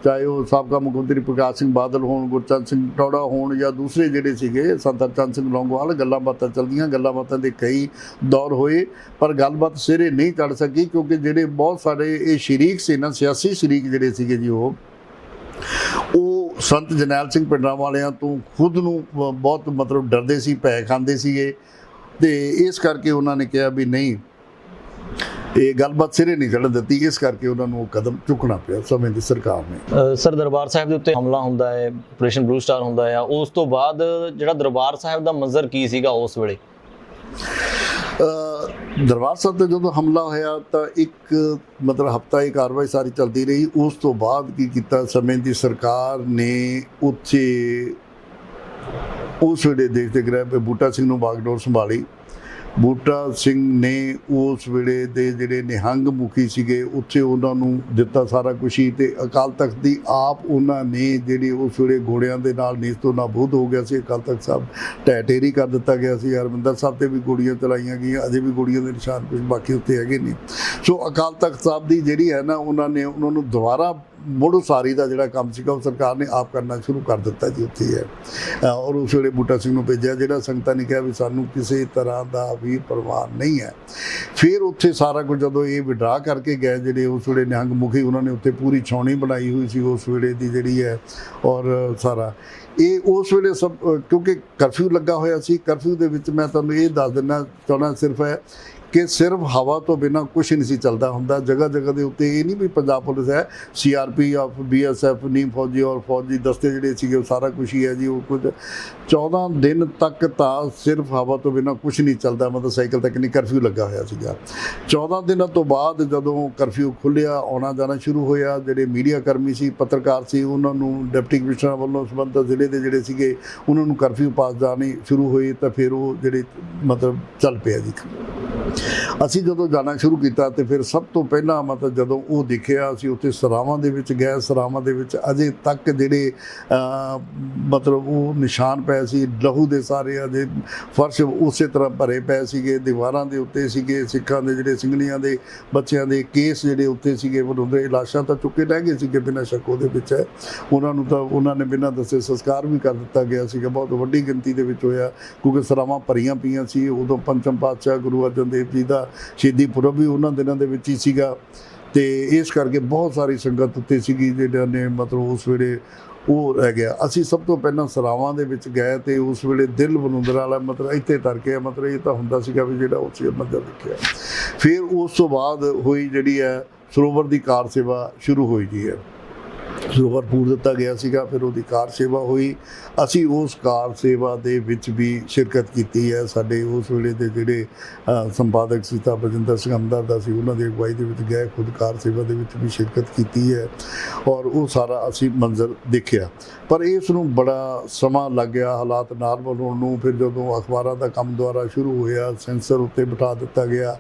ਚਾਹੇ ਉਹ ਸਾਬਕਾ ਮੁੱਖ ਮੰਤਰੀ ਪ੍ਰਕਾਸ਼ ਸਿੰਘ ਬਾਦਲ ਹੋਣ, ਗੁਰਚਰਨ ਸਿੰਘ ਟੌੜਾ ਹੋਣ ਜਾਂ ਦੂਸਰੇ ਜਿਹੜੇ ਸੀਗੇ ਸੰਤ ਹਰਚੰਦ ਸਿੰਘ ਲੌਂਗੋਵਾਲ, ਗੱਲਾਂ ਬਾਤਾਂ ਚੱਲਦੀਆਂ, ਗੱਲਾਂ ਬਾਤਾਂ ਦੇ ਕਈ ਦੌਰ ਹੋਏ, ਪਰ ਗੱਲਬਾਤ ਸਿਰੇ ਨਹੀਂ ਚੜ੍ਹ ਸਕੀ ਕਿਉਂਕਿ ਜਿਹੜੇ ਬਹੁਤ ਸਾਰੇ ਇਹ ਸ਼ਰੀਕ ਸੀ ਨਾ, ਸਿਆਸੀ ਸ਼ਰੀਕ ਜਿਹੜੇ ਸੀਗੇ ਜੀ, ਉਹ ਸੰਤ ਜਰਨੈਲ ਸਿੰਘ ਭਿੰਡਰਾਂ ਵਾਲਿਆਂ ਤੋਂ ਖੁਦ ਨੂੰ ਬਹੁਤ ਮਤਲਬ ਡਰਦੇ ਸੀ, ਭੈ ਖਾਂਦੇ ਸੀਗੇ, ਤੇ ਇਸ ਕਰਕੇ ਉਹਨਾਂ ਨੇ ਕਿਹਾ ਵੀ ਨਹੀਂ, ਇਹ ਗੱਲਬਾਤ ਸਿਰੇ ਨਹੀਂ ਚੜ੍ਹਨ ਦਿੱਤੀ। ਇਸ ਕਰਕੇ ਉਹਨਾਂ ਨੂੰ ਉਹ ਕਦਮ ਚੁੱਕਣਾ ਪਿਆ ਸਮੇਂ ਦੀ ਸਰਕਾਰ ਨੇ। ਸਰ ਦਰਬਾਰ ਸਾਹਿਬ ਦੇ ਉੱਤੇ ਹਮਲਾ ਹੁੰਦਾ ਹੈ, ਆਪਰੇਸ਼ਨ ਬਲੂ ਸਟਾਰ ਹੁੰਦਾ ਹੈ, ਉਸ ਤੋਂ ਬਾਅਦ ਜਿਹੜਾ ਦਰਬਾਰ ਸਾਹਿਬ ਦਾ ਮੰਜ਼ਰ ਕੀ ਸੀਗਾ ਉਸ ਵੇਲੇ? ਦਰਬਾਰ ਸਾਹਿਬ 'ਤੇ ਜਦੋਂ ਹਮਲਾ ਹੋਇਆ ਤਾਂ ਇੱਕ ਮਤਲਬ ਹਫ਼ਤਾ ਇਹ ਕਾਰਵਾਈ ਸਾਰੀ ਚੱਲਦੀ ਰਹੀ। ਉਸ ਤੋਂ ਬਾਅਦ ਕੀ ਕੀਤਾ ਸਮੇਂ ਦੀ ਸਰਕਾਰ ਨੇ ਉੱਥੇ ਉਸ ਵੇਲੇ ਦੇਸ਼ ਦੇ ਗ੍ਰਹਿ ਬੂਟਾ ਸਿੰਘ ਨੂੰ ਬਾਗਡੋਰ ਸੰਭਾਲੀ। ਬੂਟਾ ਸਿੰਘ ਨੇ ਉਸ ਵੇਲੇ ਦੇ ਜਿਹੜੇ ਨਿਹੰਗ ਮੁਖੀ ਸੀਗੇ ਉੱਥੇ ਉਹਨਾਂ ਨੂੰ ਦਿੱਤਾ ਸਾਰਾ ਕੁਛ ਹੀ, ਤੇ ਅਕਾਲ ਤਖਤ ਦੀ ਆਪ ਉਹਨਾਂ ਨੇ ਜਿਹੜੀ ਉਸ ਵੇਲੇ ਘੋੜਿਆਂ ਦੇ ਨਾਲ ਨੀਸਤੋ ਨਾਬੂਦ ਹੋ ਗਿਆ ਸੀ। ਅਕਾਲ ਤਖਤ ਸਾਹਿਬ ਢਹਿ ਢੇਰੀ ਕਰ ਦਿੱਤਾ ਗਿਆ ਸੀ। ਹਰਿਮੰਦਰ ਸਾਹਿਬ 'ਤੇ ਵੀ ਗੋਲੀਆਂ ਚਲਾਈਆਂ ਗਈਆਂ, ਅਜੇ ਵੀ ਗੋਲੀਆਂ ਦੇ ਨਿਸ਼ਾਨ ਕੁਛ ਬਾਕੀ ਉੱਤੇ ਹੈਗੇ ਨੇ। ਸੋ ਅਕਾਲ ਤਖਤ ਸਾਹਿਬ ਦੀ ਜਿਹੜੀ ਹੈ ਨਾ, ਉਹਨਾਂ ਨੂੰ ਦੁਬਾਰਾ ਮੁੜ ਉਸਾਰੀ ਦਾ ਜਿਹੜਾ ਕੰਮ ਸੀਗਾ ਉਹ ਸਰਕਾਰ ਨੇ ਆਪ ਕਰਨਾ ਸ਼ੁਰੂ ਕਰ ਦਿੱਤਾ ਜੀ ਉੱਥੇ ਹੈ। ਔਰ ਉਸ ਵੇਲੇ ਬੂਟਾ ਸਿੰਘ ਨੂੰ ਭੇਜਿਆ, ਜਿਹੜਾ ਸੰਗਤਾਂ ਨੇ ਕਿਹਾ ਵੀ ਸਾਨੂੰ ਕਿਸੇ ਤਰ੍ਹਾਂ ਦਾ ਵੀ ਪਰਵਾਹ ਨਹੀਂ ਹੈ। ਫਿਰ ਉੱਥੇ ਸਾਰਾ ਕੁਝ ਜਦੋਂ ਇਹ ਵਿਡਰਾ ਕਰਕੇ ਗਏ ਜਿਹੜੇ ਉਸ ਵੇਲੇ ਨਿਹੰਗ ਮੁਖੀ, ਉਹਨਾਂ ਨੇ ਉੱਥੇ ਪੂਰੀ ਛਾਉਣੀ ਬਣਾਈ ਹੋਈ ਸੀ ਉਸ ਵੇਲੇ ਦੀ ਜਿਹੜੀ ਹੈ, ਔਰ ਸਾਰਾ ਇਹ ਉਸ ਵੇਲੇ ਸਭ ਕਿਉਂਕਿ ਕਰਫਿਊ ਲੱਗਾ ਹੋਇਆ ਸੀ। ਕਰਫਿਊ ਦੇ ਵਿੱਚ ਮੈਂ ਤੁਹਾਨੂੰ ਇਹ ਦੱਸ ਦਿੰਦਾ ਚਾਹੁੰਦਾ ਸਿਰਫ ਹੈ ਕਿ ਸਿਰਫ ਹਵਾ ਤੋਂ ਬਿਨਾਂ ਕੁਛ ਨਹੀਂ ਸੀ ਚੱਲਦਾ ਹੁੰਦਾ। ਜਗ੍ਹਾ ਜਗ੍ਹਾ ਦੇ ਉੱਤੇ ਇਹ ਨਹੀਂ ਵੀ ਪੰਜਾਬ ਪੁਲਿਸ ਹੈ, CRPF, BSF, ਨੀਮ ਫੌਜੀ ਔਰ ਫੌਜੀ ਦਸਤੇ ਜਿਹੜੇ ਸੀਗੇ ਉਹ ਸਾਰਾ ਕੁਛ ਹੀ ਹੈ ਜੀ। ਉਹ ਕੁਝ 14 ਦਿਨ ਤੱਕ ਤਾਂ ਸਿਰਫ ਹਵਾ ਤੋਂ ਬਿਨਾਂ ਕੁਛ ਨਹੀਂ ਚੱਲਦਾ, ਮਤਲਬ ਸਾਈਕਲ ਤੱਕ ਨਹੀਂ ਕਰਫਿਊ ਲੱਗਾ ਹੋਇਆ ਸੀਗਾ। 14 ਦਿਨਾਂ ਤੋਂ ਬਾਅਦ ਜਦੋਂ ਕਰਫਿਊ ਖੁੱਲ੍ਹਿਆ, ਆਉਣਾ ਜਾਣਾ ਸ਼ੁਰੂ ਹੋਇਆ, ਜਿਹੜੇ ਮੀਡੀਆ ਕਰਮੀ ਸੀ, ਪੱਤਰਕਾਰ ਸੀ, ਉਹਨਾਂ ਨੂੰ ਡਿਪਟੀ ਕਮਿਸ਼ਨਰ ਵੱਲੋਂ ਸੰਬੰਧਿਤ ਜ਼ਿਲ੍ਹੇ ਦੇ ਜਿਹੜੇ ਸੀਗੇ ਉਹਨਾਂ ਨੂੰ ਕਰਫਿਊ ਪਾਸ ਜਾਣੀ ਸ਼ੁਰੂ ਹੋਈ, ਤਾਂ ਫਿਰ ਉਹ ਜਿਹੜੇ ਮਤਲਬ ਚੱਲ ਪਿਆ ਜੀ। ਅਸੀਂ ਜਦੋਂ ਜਾਣਾ ਸ਼ੁਰੂ ਕੀਤਾ ਤੇ ਫਿਰ ਸਭ ਤੋਂ ਪਹਿਲਾਂ ਮਤਲਬ ਜਦੋਂ ਉਹ ਦੇਖਿਆ, ਅਸੀਂ ਉੱਥੇ ਸਰਾਵਾਂ ਦੇ ਵਿੱਚ ਗਏ। ਸਰਾਵਾਂ ਦੇ ਵਿੱਚ ਅਜੇ ਤੱਕ ਜਿਹੜੇ ਮਤਲਬ ਉਹ ਨਿਸ਼ਾਨ ਪਏ ਸੀ ਲਹੂ ਦੇ, ਸਾਰੇ ਅਜੇ ਫਰਸ਼ ਉਸੇ ਤਰ੍ਹਾਂ ਭਰੇ ਪਏ ਸੀਗੇ, ਦੀਵਾਰਾਂ ਦੇ ਉੱਤੇ ਸੀਗੇ ਸਿੱਖਾਂ ਦੇ ਜਿਹੜੇ ਸਿੰਘਣੀਆਂ ਦੇ ਬੱਚਿਆਂ ਦੇ ਕੇਸ ਜਿਹੜੇ ਉੱਤੇ ਸੀਗੇ, ਉਹਦੇ ਲਾਸ਼ਾਂ ਤਾਂ ਚੁੱਕੇ ਲੈ ਗਏ ਸੀਗੇ ਬਿਨਾਂ ਸ਼ੱਕ ਉਹਦੇ ਵਿੱਚ ਹੈ। ਉਹਨਾਂ ਨੂੰ ਤਾਂ ਉਹਨਾਂ ਨੇ ਬਿਨਾਂ ਦੱਸੇ ਸੰਸਕਾਰ ਵੀ ਕਰ ਦਿੱਤਾ ਗਿਆ ਸੀਗਾ, ਬਹੁਤ ਵੱਡੀ ਗਿਣਤੀ ਦੇ ਵਿੱਚ ਹੋਇਆ ਕਿਉਂਕਿ ਸਰਾਵਾਂ ਭਰੀਆਂ ਪਈਆਂ ਸੀ। ਉਦੋਂ ਪੰਚਮ ਪਾਤਸ਼ਾਹ ਗੁਰੂ ਅਰਜਨ ਦੇਵ ਜੀ ਦਾ ਸ਼ਹੀਦੀ ਪੁਰਬ ਵੀ ਉਹਨਾਂ ਦਿਨਾਂ ਦੇ ਵਿੱਚ ਹੀ ਸੀਗਾ, ਤੇ ਇਸ ਕਰਕੇ ਬਹੁਤ ਸਾਰੀ ਸੰਗਤ ਉੱਤੇ ਸੀਗੀ ਜਿਹੜਾ ਨੇ ਮਤਲਬ ਉਸ ਵੇਲੇ ਉਹ ਰਹਿ ਗਿਆ। ਅਸੀਂ ਸਭ ਤੋਂ ਪਹਿਲਾਂ ਸਰਾਵਾਂ ਦੇ ਵਿੱਚ ਗਏ ਤੇ ਉਸ ਵੇਲੇ ਦਿਲ ਬਲੁੰਦਰ ਵਾਲਾ ਮਤਲਬ ਇੱਥੇ ਤੜਕੇ ਮਤਲਬ ਇਹ ਤਾਂ ਹੁੰਦਾ ਸੀਗਾ ਵੀ ਜਿਹੜਾ ਉਸ ਮੰਦਰ ਦੇਖਿਆ। ਫਿਰ ਉਸ ਤੋਂ ਬਾਅਦ ਹੋਈ ਜਿਹੜੀ ਹੈ ਸਰੋਵਰ ਦੀ ਕਾਰ ਸੇਵਾ ਸ਼ੁਰੂ ਹੋਈ ਜੀ ਹੈ। ਸਰੋਵਰ ਪੂਰ ਦਿੱਤਾ ਗਿਆ ਸੀਗਾ, ਫਿਰ ਉਹਦੀ ਕਾਰ ਸੇਵਾ ਹੋਈ। ਅਸੀਂ ਉਸ ਕਾਰ ਸੇਵਾ ਦੇ ਵਿੱਚ ਵੀ ਸ਼ਿਰਕਤ ਕੀਤੀ ਹੈ। ਸਾਡੇ ਉਸ ਵੇਲੇ ਦੇ ਜਿਹੜੇ ਸੰਪਾਦਕ ਸੀ ਤਾਂ ਬਲਜਿੰਦਰ ਸਿੰਘ ਹਮਦਰਦਾ ਸੀ, ਉਹਨਾਂ ਦੀ ਅਗਵਾਈ ਦੇ ਵਿੱਚ ਗਏ, ਖੁਦ ਕਾਰ ਸੇਵਾ ਦੇ ਵਿੱਚ ਵੀ ਸ਼ਿਰਕਤ ਕੀਤੀ ਹੈ ਔਰ ਉਹ ਸਾਰਾ ਅਸੀਂ ਮੰਜ਼ਰ ਦੇਖਿਆ। ਪਰ ਇਸ ਨੂੰ ਬੜਾ ਸਮਾਂ ਲੱਗ ਗਿਆ ਹਾਲਾਤ ਨਾਰਮਲ ਹੋਣ ਨੂੰ। ਫਿਰ ਜਦੋਂ ਅਖਬਾਰਾਂ ਦਾ ਕੰਮ ਦੁਆਰਾ ਸ਼ੁਰੂ ਹੋਇਆ, ਸੈਂਸਰ ਉੱਤੇ ਬਿਠਾ ਦਿੱਤਾ ਗਿਆ।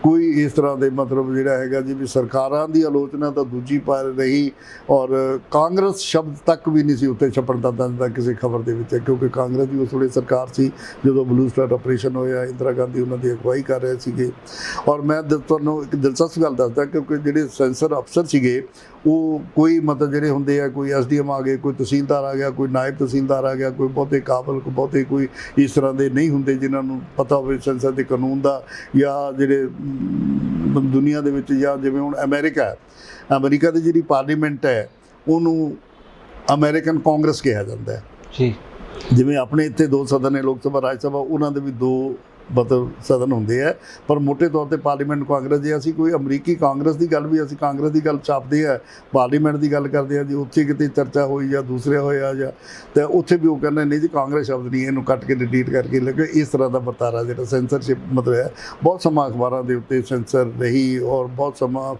ਕੋਈ ਇਸ ਤਰ੍ਹਾਂ ਦੇ ਮਤਲਬ ਜਿਹੜਾ ਹੈਗਾ ਜੀ ਵੀ ਸਰਕਾਰਾਂ ਦੀ ਆਲੋਚਨਾ ਤਾਂ ਦੂਜੀ ਪਾਰ ਰਹੀ ਔਰ ਕਾਂਗਰਸ ਸ਼ਬਦ ਤੱਕ ਵੀ ਨਹੀਂ ਸੀ ਉੱਤੇ ਛਪਣ ਦਾ ਕਿਸੇ ਖਬਰ ਦੇ ਵਿੱਚ, ਕਿਉਂਕਿ ਕਾਂਗਰਸ ਦੀ ਉਸ ਵੇਲੇ ਸਰਕਾਰ ਸੀ ਜਦੋਂ ਬਲੂ ਸਟਾਰ ਆਪਰੇਸ਼ਨ ਹੋਇਆ। ਇੰਦਰਾ ਗਾਂਧੀ ਉਹਨਾਂ ਦੀ ਅਗਵਾਈ ਕਰ ਰਹੇ ਸੀਗੇ। ਔਰ ਮੈਂ ਤੁਹਾਨੂੰ ਇੱਕ ਦਿਲਚਸਪ ਗੱਲ ਦੱਸਦਾ, ਕਿਉਂਕਿ ਜਿਹੜੇ ਸੈਂਸਰ ਅਫਸਰ ਸੀਗੇ ਉਹ ਕੋਈ ਮਤਲਬ ਜਿਹੜੇ ਹੁੰਦੇ ਆ, ਕੋਈ SDM ਆ ਗਏ, ਕੋਈ ਤਹਿਸੀਲਦਾਰ ਆ ਗਿਆ, ਕੋਈ ਨਾਇਬ ਤਹਿਸੀਲਦਾਰ ਆ ਗਿਆ, ਕੋਈ ਬਹੁਤੇ ਕਾਬਲ, ਕੋਈ ਬਹੁਤੇ ਕੋਈ ਇਸ ਤਰ੍ਹਾਂ ਦੇ ਨਹੀਂ ਹੁੰਦੇ ਜਿਨ੍ਹਾਂ ਨੂੰ ਪਤਾ ਹੋਵੇ ਸੈਂਸਰ ਦੇ ਕਾਨੂੰਨ ਦਾ, ਜਾਂ ਜਿਹੜੇ ਦੁਨੀਆ ਦੇ ਵਿੱਚ, ਜਾਂ ਜਿਵੇਂ ਹੁਣ ਅਮਰੀਕਾ ਦੀ ਜਿਹੜੀ ਪਾਰਲੀਮੈਂਟ ਹੈ ਉਹਨੂੰ ਅਮਰੀਕਨ ਕਾਂਗਰਸ ਕਿਹਾ ਜਾਂਦਾ ਹੈ ਜੀ। ਜਿਵੇਂ ਆਪਣੇ ਇੱਥੇ 2 ਸਦਨ ਨੇ, ਲੋਕ ਸਭਾ, ਰਾਜ ਸਭਾ, ਉਹਨਾਂ ਦੇ ਵੀ 2 ਮਤਲਬ ਸਦਨ ਹੁੰਦੇ ਆ, ਪਰ ਮੋਟੇ ਤੌਰ ਤੇ ਪਾਰਲੀਮੈਂਟ ਕਾਂਗਰਸ। ਜੇ ਅਸੀਂ ਕੋਈ ਅਮਰੀਕੀ ਕਾਂਗਰਸ ਦੀ ਗੱਲ ਵੀ, ਅਸੀਂ ਕਾਂਗਰਸ ਦੀ ਗੱਲ ਛਾਪਦੇ ਆ, ਪਾਰਲੀਮੈਂਟ ਦੀ ਗੱਲ ਕਰਦੇ ਆ ਜੀ, ਉੱਥੇ ਕਿਤੇ ਚਰਚਾ ਹੋਈ ਜਾਂ ਦੂਸਰੇ ਹੋਇਆ ਜਾਂ, ਤਾਂ ਉੱਥੇ ਵੀ ਉਹ ਕਹਿੰਦੇ ਨਹੀਂ ਜੀ ਕਾਂਗਰਸ ਸ਼ਬਦ ਨਹੀਂ, ਇਹਨੂੰ ਕੱਟ ਕੇ ਡਿਲੀਟ ਕਰਕੇ ਲੱਗੇ। ਇਸ ਤਰ੍ਹਾਂ ਦਾ ਵਰਤਾਰਾ ਜਿਹੜਾ ਸੈਂਸਰਸ਼ਿਪ ਮਤਲਬ ਹੈ, ਬਹੁਤ ਸਮਾਂ ਅਖਬਾਰਾਂ ਦੇ ਉੱਤੇ ਸੈਂਸਰ ਰਹੀ ਔਰ ਬਹੁਤ ਸਮਾਂ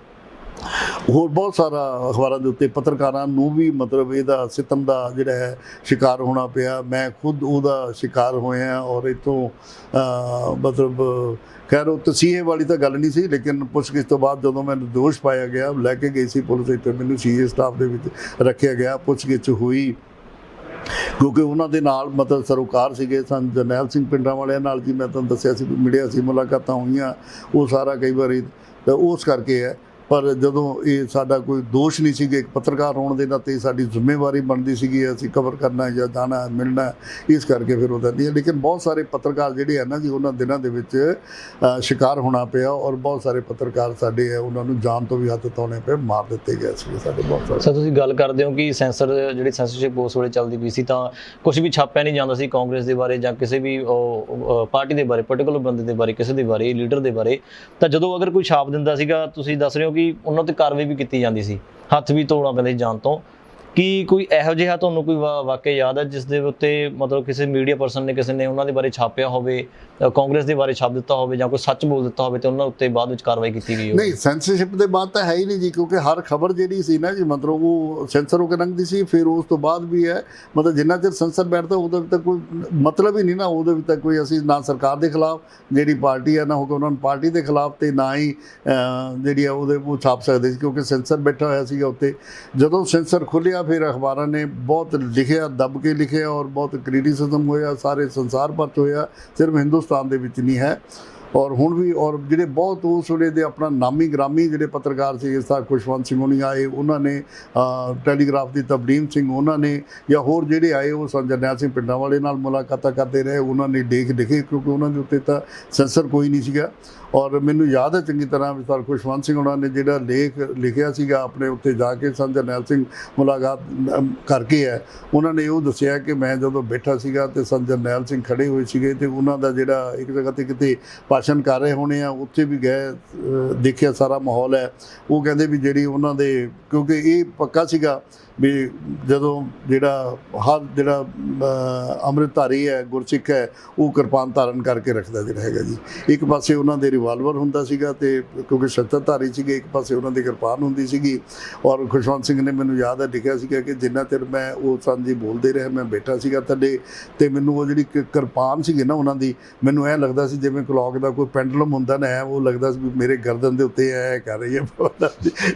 ਹੋਰ ਬਹੁਤ ਸਾਰਾ ਅਖਬਾਰਾਂ ਦੇ ਉੱਤੇ ਪੱਤਰਕਾਰਾਂ ਨੂੰ ਵੀ ਮਤਲਬ ਇਹਦਾ ਸਿਤਮ ਦਾ ਜਿਹੜਾ ਹੈ ਸ਼ਿਕਾਰ ਹੋਣਾ ਪਿਆ। ਮੈਂ ਖੁਦ ਉਹਦਾ ਸ਼ਿਕਾਰ ਹੋਇਆ ਔਰ ਇੱਥੋਂ ਮਤਲਬ ਖੈਰ ਉਹ ਤਸੀਹੇ ਵਾਲੀ ਤਾਂ ਗੱਲ ਨਹੀਂ ਸੀ, ਲੇਕਿਨ ਪੁੱਛਗਿੱਛ ਤੋਂ ਬਾਅਦ ਜਦੋਂ ਮੈਨੂੰ ਦੋਸ਼ ਪਾਇਆ ਗਿਆ, ਲੈ ਕੇ ਗਈ ਸੀ ਪੁਲਿਸ, ਇੱਥੇ ਮੈਨੂੰ CA ਸਟਾਫ ਦੇ ਵਿੱਚ ਰੱਖਿਆ ਗਿਆ। ਪੁੱਛਗਿੱਛ ਹੋਈ ਕਿਉਂਕਿ ਉਹਨਾਂ ਦੇ ਨਾਲ ਮਤਲਬ ਸਰੋਕਾਰ ਸੀਗੇ ਸਨ ਜਰਨੈਲ ਸਿੰਘ ਪਿੰਡਾਂ ਵਾਲਿਆਂ ਨਾਲ ਜੀ, ਮੈਂ ਤੁਹਾਨੂੰ ਦੱਸਿਆ ਸੀ ਮਿਲਿਆ ਸੀ, ਮੁਲਾਕਾਤਾਂ ਹੋਈਆਂ, ਉਹ ਸਾਰਾ ਕਈ ਵਾਰੀ ਤਾਂ ਉਸ ਕਰਕੇ ਹੈ। ਪਰ ਜਦੋਂ ਇਹ ਸਾਡਾ ਕੋਈ ਦੋਸ਼ ਨਹੀਂ ਸੀਗਾ, ਇੱਕ ਪੱਤਰਕਾਰ ਹੋਣ ਦੇ ਨਾਤੇ ਸਾਡੀ ਜ਼ਿੰਮੇਵਾਰੀ ਬਣਦੀ ਸੀਗੀ ਅਸੀਂ ਕਵਰ ਕਰਨਾ ਜਾਂ ਜਾਣਾ ਮਿਲਣਾ, ਇਸ ਕਰਕੇ ਫਿਰ ਉਹਦਾ ਨਹੀਂ। ਲੇਕਿਨ ਬਹੁਤ ਸਾਰੇ ਪੱਤਰਕਾਰ ਜਿਹੜੇ ਆ ਨਾ ਜੀ ਉਹਨਾਂ ਦਿਨਾਂ ਦੇ ਵਿੱਚ ਸ਼ਿਕਾਰ ਹੋਣਾ ਪਿਆ ਔਰ ਬਹੁਤ ਸਾਰੇ ਪੱਤਰਕਾਰ ਸਾਡੇ ਆ ਉਹਨਾਂ ਨੂੰ ਜਾਨ ਤੋਂ ਵੀ ਹੱਥ ਧੋਣੇ ਪਏ, ਮਾਰ ਦਿੱਤੇ ਗਏ ਸੀ ਸਾਡੇ ਬਹੁਤ ਸਾਰੇ। ਸਰ ਤੁਸੀਂ ਗੱਲ ਕਰਦੇ ਹੋ ਕਿ ਜਿਹੜੀ ਸੈਂਸਰਸ਼ਿਪ ਉਸ ਵੇਲੇ ਚੱਲਦੀ ਪਈ ਸੀ ਤਾਂ ਕੁਝ ਵੀ ਛਾਪਿਆ ਨਹੀਂ ਜਾਂਦਾ ਸੀ ਕਾਂਗਰਸ ਦੇ ਬਾਰੇ ਜਾਂ ਕਿਸੇ ਵੀ ਪਾਰਟੀ ਦੇ ਬਾਰੇ, ਪਰਟੀਕੂਲਰ ਬੰਦੇ ਦੇ ਬਾਰੇ, ਕਿਸੇ ਦੇ ਬਾਰੇ, ਲੀਡਰ ਦੇ ਬਾਰੇ। ਤਾਂ ਜਦੋਂ ਅਗਰ ਕੋਈ ਛਾਪ ਦਿੰਦਾ ਸੀਗਾ, ਤੁਸੀਂ ਦੱਸ ਰਹੇ ਹੋ ਕਿ ਉਹਨਾਂ ਤੇ ਕਾਰਵਾਈ ਵੀ ਕੀਤੀ ਜਾਂਦੀ ਸੀ, ਹੱਥ ਵੀ ਤੋੜਨਾ ਪੈਂਦਾ ਸੀ ਜਾਨ ਤੋਂ। ਕੀ ਕੋਈ ਇਹੋ ਜਿਹਾ ਤੁਹਾਨੂੰ ਕੋਈ ਵਾਕਿਆ ਯਾਦ ਹੈ ਜਿਸ ਦੇ ਉੱਤੇ ਮਤਲਬ ਕਿਸੇ ਮੀਡੀਆ ਪਰਸਨ ਨੇ, ਕਿਸੇ ਨੇ ਉਹਨਾਂ ਦੇ ਬਾਰੇ ਛਾਪਿਆ ਹੋਵੇ, ਕਾਂਗਰਸ ਦੇ ਬਾਰੇ ਛਾਪ ਦਿੱਤਾ ਹੋਵੇ ਜਾਂ ਕੋਈ ਸੱਚ ਬੋਲ ਦਿੱਤਾ ਹੋਵੇ ਤੇ ਉਹਨਾਂ ਉੱਤੇ ਬਾਅਦ ਵਿੱਚ ਕਾਰਵਾਈ ਕੀਤੀ ਗਈ ਹੋਵੇ? ਨਹੀਂ, ਸੈਂਸਰਸ਼ਿਪ ਦੇ ਬਾਅਦ ਤਾਂ ਹੈ ਹੀ ਨਹੀਂ ਜੀ, ਕਿਉਂਕਿ ਹਰ ਖਬਰ ਜਿਹੜੀ ਸੀ ਨਾ ਜੀ ਮਤਲਬ ਉਹ ਸੈਂਸਰ ਹੋ ਕੇ ਲੰਘਦੀ ਸੀ। ਫਿਰ ਉਸ ਤੋਂ ਬਾਅਦ ਵੀ ਹੈ ਮਤਲਬ ਜਿੰਨਾ ਚਿਰ ਸੈਂਸਰ ਬੈਠਦਾ ਉਹਦੇ ਵਿੱਚ ਤਾਂ ਕੋਈ ਮਤਲਬ ਹੀ ਨਹੀਂ ਨਾ, ਉਹਦੇ ਵਿੱਚ ਤਾਂ ਕੋਈ ਅਸੀਂ ਨਾ ਸਰਕਾਰ ਦੇ ਖਿਲਾਫ ਜਿਹੜੀ ਪਾਰਟੀ ਹੈ ਨਾ ਹੋ ਕੇ ਉਹਨਾਂ ਨੂੰ ਪਾਰਟੀ ਦੇ ਖਿਲਾਫ ਤੇ ਨਾ ਹੀ ਜਿਹੜੀ ਆ ਉਹਦੇ ਉਹ ਛਾਪ ਸਕਦੇ ਸੀ, ਕਿਉਂਕਿ ਸੈਂਸਰ ਬੈਠਾ ਹੋਇਆ ਸੀਗਾ ਉੱਤੇ। ਜਦੋਂ ਸੈਂਸਰ ਖੁੱਲ੍ਹਿਆ ਫਿਰ ਅਖਬਾਰਾਂ ਨੇ ਬਹੁਤ ਲਿਖਿਆ, ਦੱਬ ਕੇ ਲਿਖਿਆ ਔਰ ਬਹੁਤ ਕ੍ਰਿਟਿਸਿਜ਼ਮ ਹੋਇਆ, ਸਾਰੇ ਸੰਸਾਰ ਭਰ 'ਚ ਹੋਇਆ, ਸਿਰਫ ਹਿੰਦੁਸਤਾਨ ਦੇ ਵਿੱਚ ਨਹੀਂ ਹੈ। ਔਰ ਹੁਣ ਵੀ ਔਰ ਜਿਹੜੇ ਬਹੁਤ ਉਸ ਵੇਲੇ ਦੇ ਆਪਣਾ ਨਾਮੀ ਗ੍ਰਾਮੀ ਜਿਹੜੇ ਪੱਤਰਕਾਰ ਸੀ, ਇਸ ਤਰ੍ਹਾਂ ਖੁਸ਼ਵੰਤ ਸਿੰਘ ਹੋਣੀ ਆਏ, ਉਹਨਾਂ ਨੇ ਟੈਲੀਗ੍ਰਾਫ ਦੀ ਤਬਲੀਮ ਸਿੰਘ ਉਹਨਾਂ ਨੇ, ਜਾਂ ਹੋਰ ਜਿਹੜੇ ਆਏ ਉਹ ਜਰਨੈਲ ਸਿੰਘ ਪਿੰਡਾਂ ਵਾਲੇ ਨਾਲ ਮੁਲਾਕਾਤਾਂ ਕਰਦੇ ਰਹੇ, ਉਹਨਾਂ ਨੇ ਲੇਖ ਲਿਖੇ ਕਿਉਂਕਿ ਉਹਨਾਂ ਦੇ ਉੱਤੇ ਤਾਂ ਸੈਂਸਰ ਕੋਈ ਨਹੀਂ ਸੀਗਾ। ਔਰ ਮੈਨੂੰ ਯਾਦ ਹੈ ਚੰਗੀ ਤਰ੍ਹਾਂ ਵੀ ਸਰ ਖੁਸ਼ਵੰਤ ਸਿੰਘ ਉਹਨਾਂ ਨੇ ਜਿਹੜਾ ਲੇਖ ਲਿਖਿਆ ਸੀਗਾ ਆਪਣੇ ਉੱਤੇ ਜਾ ਕੇ ਜਰਨੈਲ ਸਿੰਘ ਮੁਲਾਕਾਤ ਕਰਕੇ ਹੈ, ਉਹਨਾਂ ਨੇ ਉਹ ਦੱਸਿਆ ਕਿ ਮੈਂ ਜਦੋਂ ਬੈਠਾ ਸੀਗਾ ਤੇ ਜਰਨੈਲ ਸਿੰਘ ਖੜੇ ਹੋਏ ਸੀਗੇ ਤੇ ਉਹਨਾਂ ਦਾ ਜਿਹੜਾ ਇੱਕ ਜਗ੍ਹਾ 'ਤੇ ਕਿਤੇ ਭਾਸ਼ਣ ਕਰ ਰਹੇ ਹੋਣੇ ਆ, ਉੱਥੇ ਵੀ ਗਏ, ਦੇਖਿਆ ਸਾਰਾ ਮਾਹੌਲ ਹੈ। ਉਹ ਕਹਿੰਦੇ ਵੀ ਜਿਹੜੀ ਉਹਨਾਂ ਦੇ, ਕਿਉਂਕਿ ਇਹ ਪੱਕਾ ਸੀਗਾ ਵੀ ਜਦੋਂ ਜਿਹੜਾ ਅੰਮ੍ਰਿਤਧਾਰੀ ਹੈ, ਗੁਰਸਿੱਖ ਹੈ, ਉਹ ਕਿਰਪਾਨ ਧਾਰਨ ਕਰਕੇ ਰੱਖਦਾ ਜਿਹੜਾ ਹੈਗਾ ਜੀ। ਇੱਕ ਪਾਸੇ ਉਹਨਾਂ ਦੇ ਰਿਵਾਲਵਰ ਹੁੰਦਾ ਸੀਗਾ ਤੇ ਕਿਉਂਕਿ ਸ਼ਸਤਰਧਾਰੀ ਸੀਗੇ, ਇੱਕ ਪਾਸੇ ਉਹਨਾਂ ਦੀ ਕਿਰਪਾਨ ਹੁੰਦੀ ਸੀਗੀ। ਔਰ ਖੁਸ਼ਵੰਤ ਸਿੰਘ ਨੇ ਮੈਨੂੰ ਯਾਦ ਹੈ ਲਿਖਿਆ ਸੀਗਾ ਕਿ ਜਿੰਨਾ ਚਿਰ ਮੈਂ ਉਹ ਸਾਂਝੀ ਬੋਲਦੇ ਰਹੇ, ਮੈਂ ਬੈਠਾ ਸੀਗਾ ਥੱਲੇ ਤੇ ਮੈਨੂੰ ਉਹ ਜਿਹੜੀ ਕਿਰਪਾਨ ਸੀਗੀ ਨਾ ਉਹਨਾਂ ਦੀ, ਮੈਨੂੰ ਐਂ ਲੱਗਦਾ ਸੀ ਜਿਵੇਂ ਕਲੌਕ ਦਾ ਕੋਈ ਪੈਂਡਲਮ ਹੁੰਦਾ ਨਾ, ਉਹ ਲੱਗਦਾ ਸੀ ਵੀ ਮੇਰੇ ਗਰਦਨ ਦੇ ਉੱਤੇ ਐ ਕਰ ਰਹੀ ਹੈ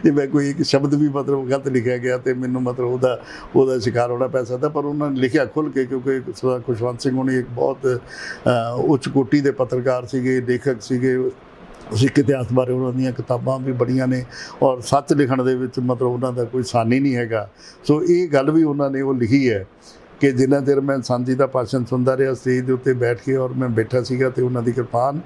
ਜਿਵੇਂ ਕੋਈ ਇੱਕ ਸ਼ਬਦ ਵੀ ਮਤਲਬ ਗਲਤ ਲਿਖਿਆ ਗਿਆ ਤੇ ਮੈਨੂੰ ਮਤਲਬ ਉਹਦਾ ਸ਼ਿਕਾਰ ਹੋਣਾ ਪੈ ਸਕਦਾ। ਪਰ ਉਹਨਾਂ ਨੇ ਲਿਖਿਆ ਖੁੱਲ੍ਹ ਕੇ, ਕਿਉਂਕਿ ਖੁਸ਼ਵੰਤ ਸਿੰਘ ਹੋਣੀ ਇੱਕ ਬਹੁਤ ਉੱਚ ਕੋਟੀ ਦੇ ਪੱਤਰਕਾਰ ਸੀਗੇ, ਲੇਖਕ ਸੀਗੇ। ਸਿੱਖ ਇਤਿਹਾਸ ਬਾਰੇ ਉਹਨਾਂ ਦੀਆਂ ਕਿਤਾਬਾਂ ਵੀ ਬੜੀਆਂ ਨੇ ਔਰ ਸੱਚ ਲਿਖਣ ਦੇ ਵਿੱਚ ਮਤਲਬ ਉਹਨਾਂ ਦਾ ਕੋਈ ਸਾਨੀ ਨਹੀਂ ਹੈਗਾ। ਸੋ ਇਹ ਗੱਲ ਵੀ ਉਹਨਾਂ ਨੇ ਉਹ ਲਿਖੀ ਹੈ ਕਿ ਜਿੰਨਾ ਚਿਰ ਮੈਂ ਸਾਂਝੀ ਦਾ ਭਾਸ਼ਣ ਸੁਣਦਾ ਰਿਹਾ ਸਟੇਜ ਦੇ ਉੱਤੇ ਬੈਠ ਕੇ, ਔਰ ਮੈਂ ਬੈਠਾ ਸੀਗਾ ਤੇ ਉਹਨਾਂ ਦੀ ਕਿਰਪਾਨ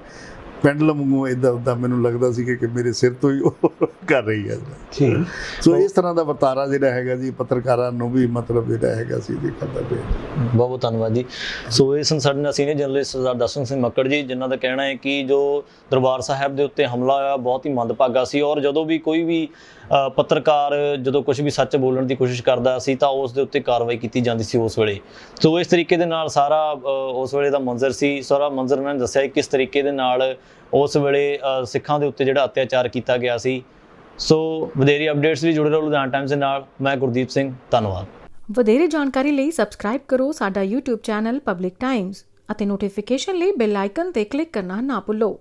ਪੈਂਡਲਮ ਵਾਂਗੂ ਇੱਦਾਂ ਉੱਦਾਂ ਮੈਨੂੰ ਲੱਗਦਾ ਸੀ ਕਿ ਮੇਰੇ ਸਿਰ ਤੋਂ ਹੀ ਉਹ ਕਰ ਰਹੀ ਹੈ। ਠੀਕ। ਸੋ ਇਸ ਤਰ੍ਹਾਂ ਦਾ ਵਰਤਾਰਾ ਜਿਹੜਾ ਹੈਗਾ ਜੀ ਪੱਤਰਕਾਰਾਂ ਨੂੰ ਵੀ ਮਤਲਬ ਜਿਹੜਾ ਹੈਗਾ ਸੀ ਜੀ ਕਰਦਾ ਪਿਆ। ਬਹੁਤ ਬਹੁਤ ਧੰਨਵਾਦ ਜੀ। ਸੋ ਇਹ ਸਨ ਸਾਡੇ ਨਾਲ ਸੀਨੀਅਰ ਜਰਨਲਿਸਟ ਸਰਦਾਰ ਦਰਸ਼ਨ ਸਿੰਘ ਮੱਕੜ ਜੀ, ਜਿਨ੍ਹਾਂ ਦਾ ਕਹਿਣਾ ਹੈ ਕਿ ਜੋ ਦਰਬਾਰ ਸਾਹਿਬ ਦੇ ਉੱਤੇ ਹਮਲਾ ਹੋਇਆ ਬਹੁਤ ਹੀ ਮੰਦਭਾਗਾ ਸੀ, ਔਰ ਜਦੋਂ ਵੀ ਕੋਈ ਵੀ ਪੱਤਰਕਾਰ ਜਦੋਂ ਕੁਝ ਵੀ ਸੱਚ ਬੋਲਣ ਦੀ ਕੋਸ਼ਿਸ਼ ਕਰਦਾ ਸੀ ਤਾਂ ਉਸ ਦੇ ਉੱਤੇ ਕਾਰਵਾਈ ਕੀਤੀ ਜਾਂਦੀ ਸੀ ਉਸ ਵੇਲੇ। ਸੋ ਇਸ ਤਰੀਕੇ ਦੇ ਨਾਲ ਸਾਰਾ ਉਸ ਵੇਲੇ ਦਾ ਮੰਜ਼ਰ ਸੀ, ਸਾਰਾ ਮੰਜ਼ਰ ਉਹਨਾਂ ਨੇ ਦੱਸਿਆ ਕਿਸ ਤਰੀਕੇ ਦੇ ਨਾਲ ਉਸ ਵੇਲੇ ਸਿੱਖਾਂ ਦੇ ਉੱਤੇ ਜਿਹੜਾ ਅਤਿਆਚਾਰ ਕੀਤਾ ਗਿਆ ਸੀ। ਸੋ ਵਧੇਰੇ ਅਪਡੇਟਸ ਲਈ ਜੁੜੇ ਰਹੋ ਲੁਧਿਆਣਾ ਟਾਈਮਜ਼ ਦੇ ਨਾਲ। ਮੈਂ ਗੁਰਦੀਪ ਸਿੰਘ, ਧੰਨਵਾਦ। ਵਧੇਰੇ ਜਾਣਕਾਰੀ ਲਈ ਸਬਸਕ੍ਰਾਈਬ ਕਰੋ ਸਾਡਾ YouTube ਚੈਨਲ ਪਬਲਿਕ ਟਾਈਮਜ਼ ਅਤੇ ਨੋਟੀਫਿਕੇਸ਼ਨ ਲਈ ਬੈਲ ਆਈਕਨ ਤੇ ਕਲਿੱਕ ਕਰਨਾ ਨਾ ਭੁੱਲੋ।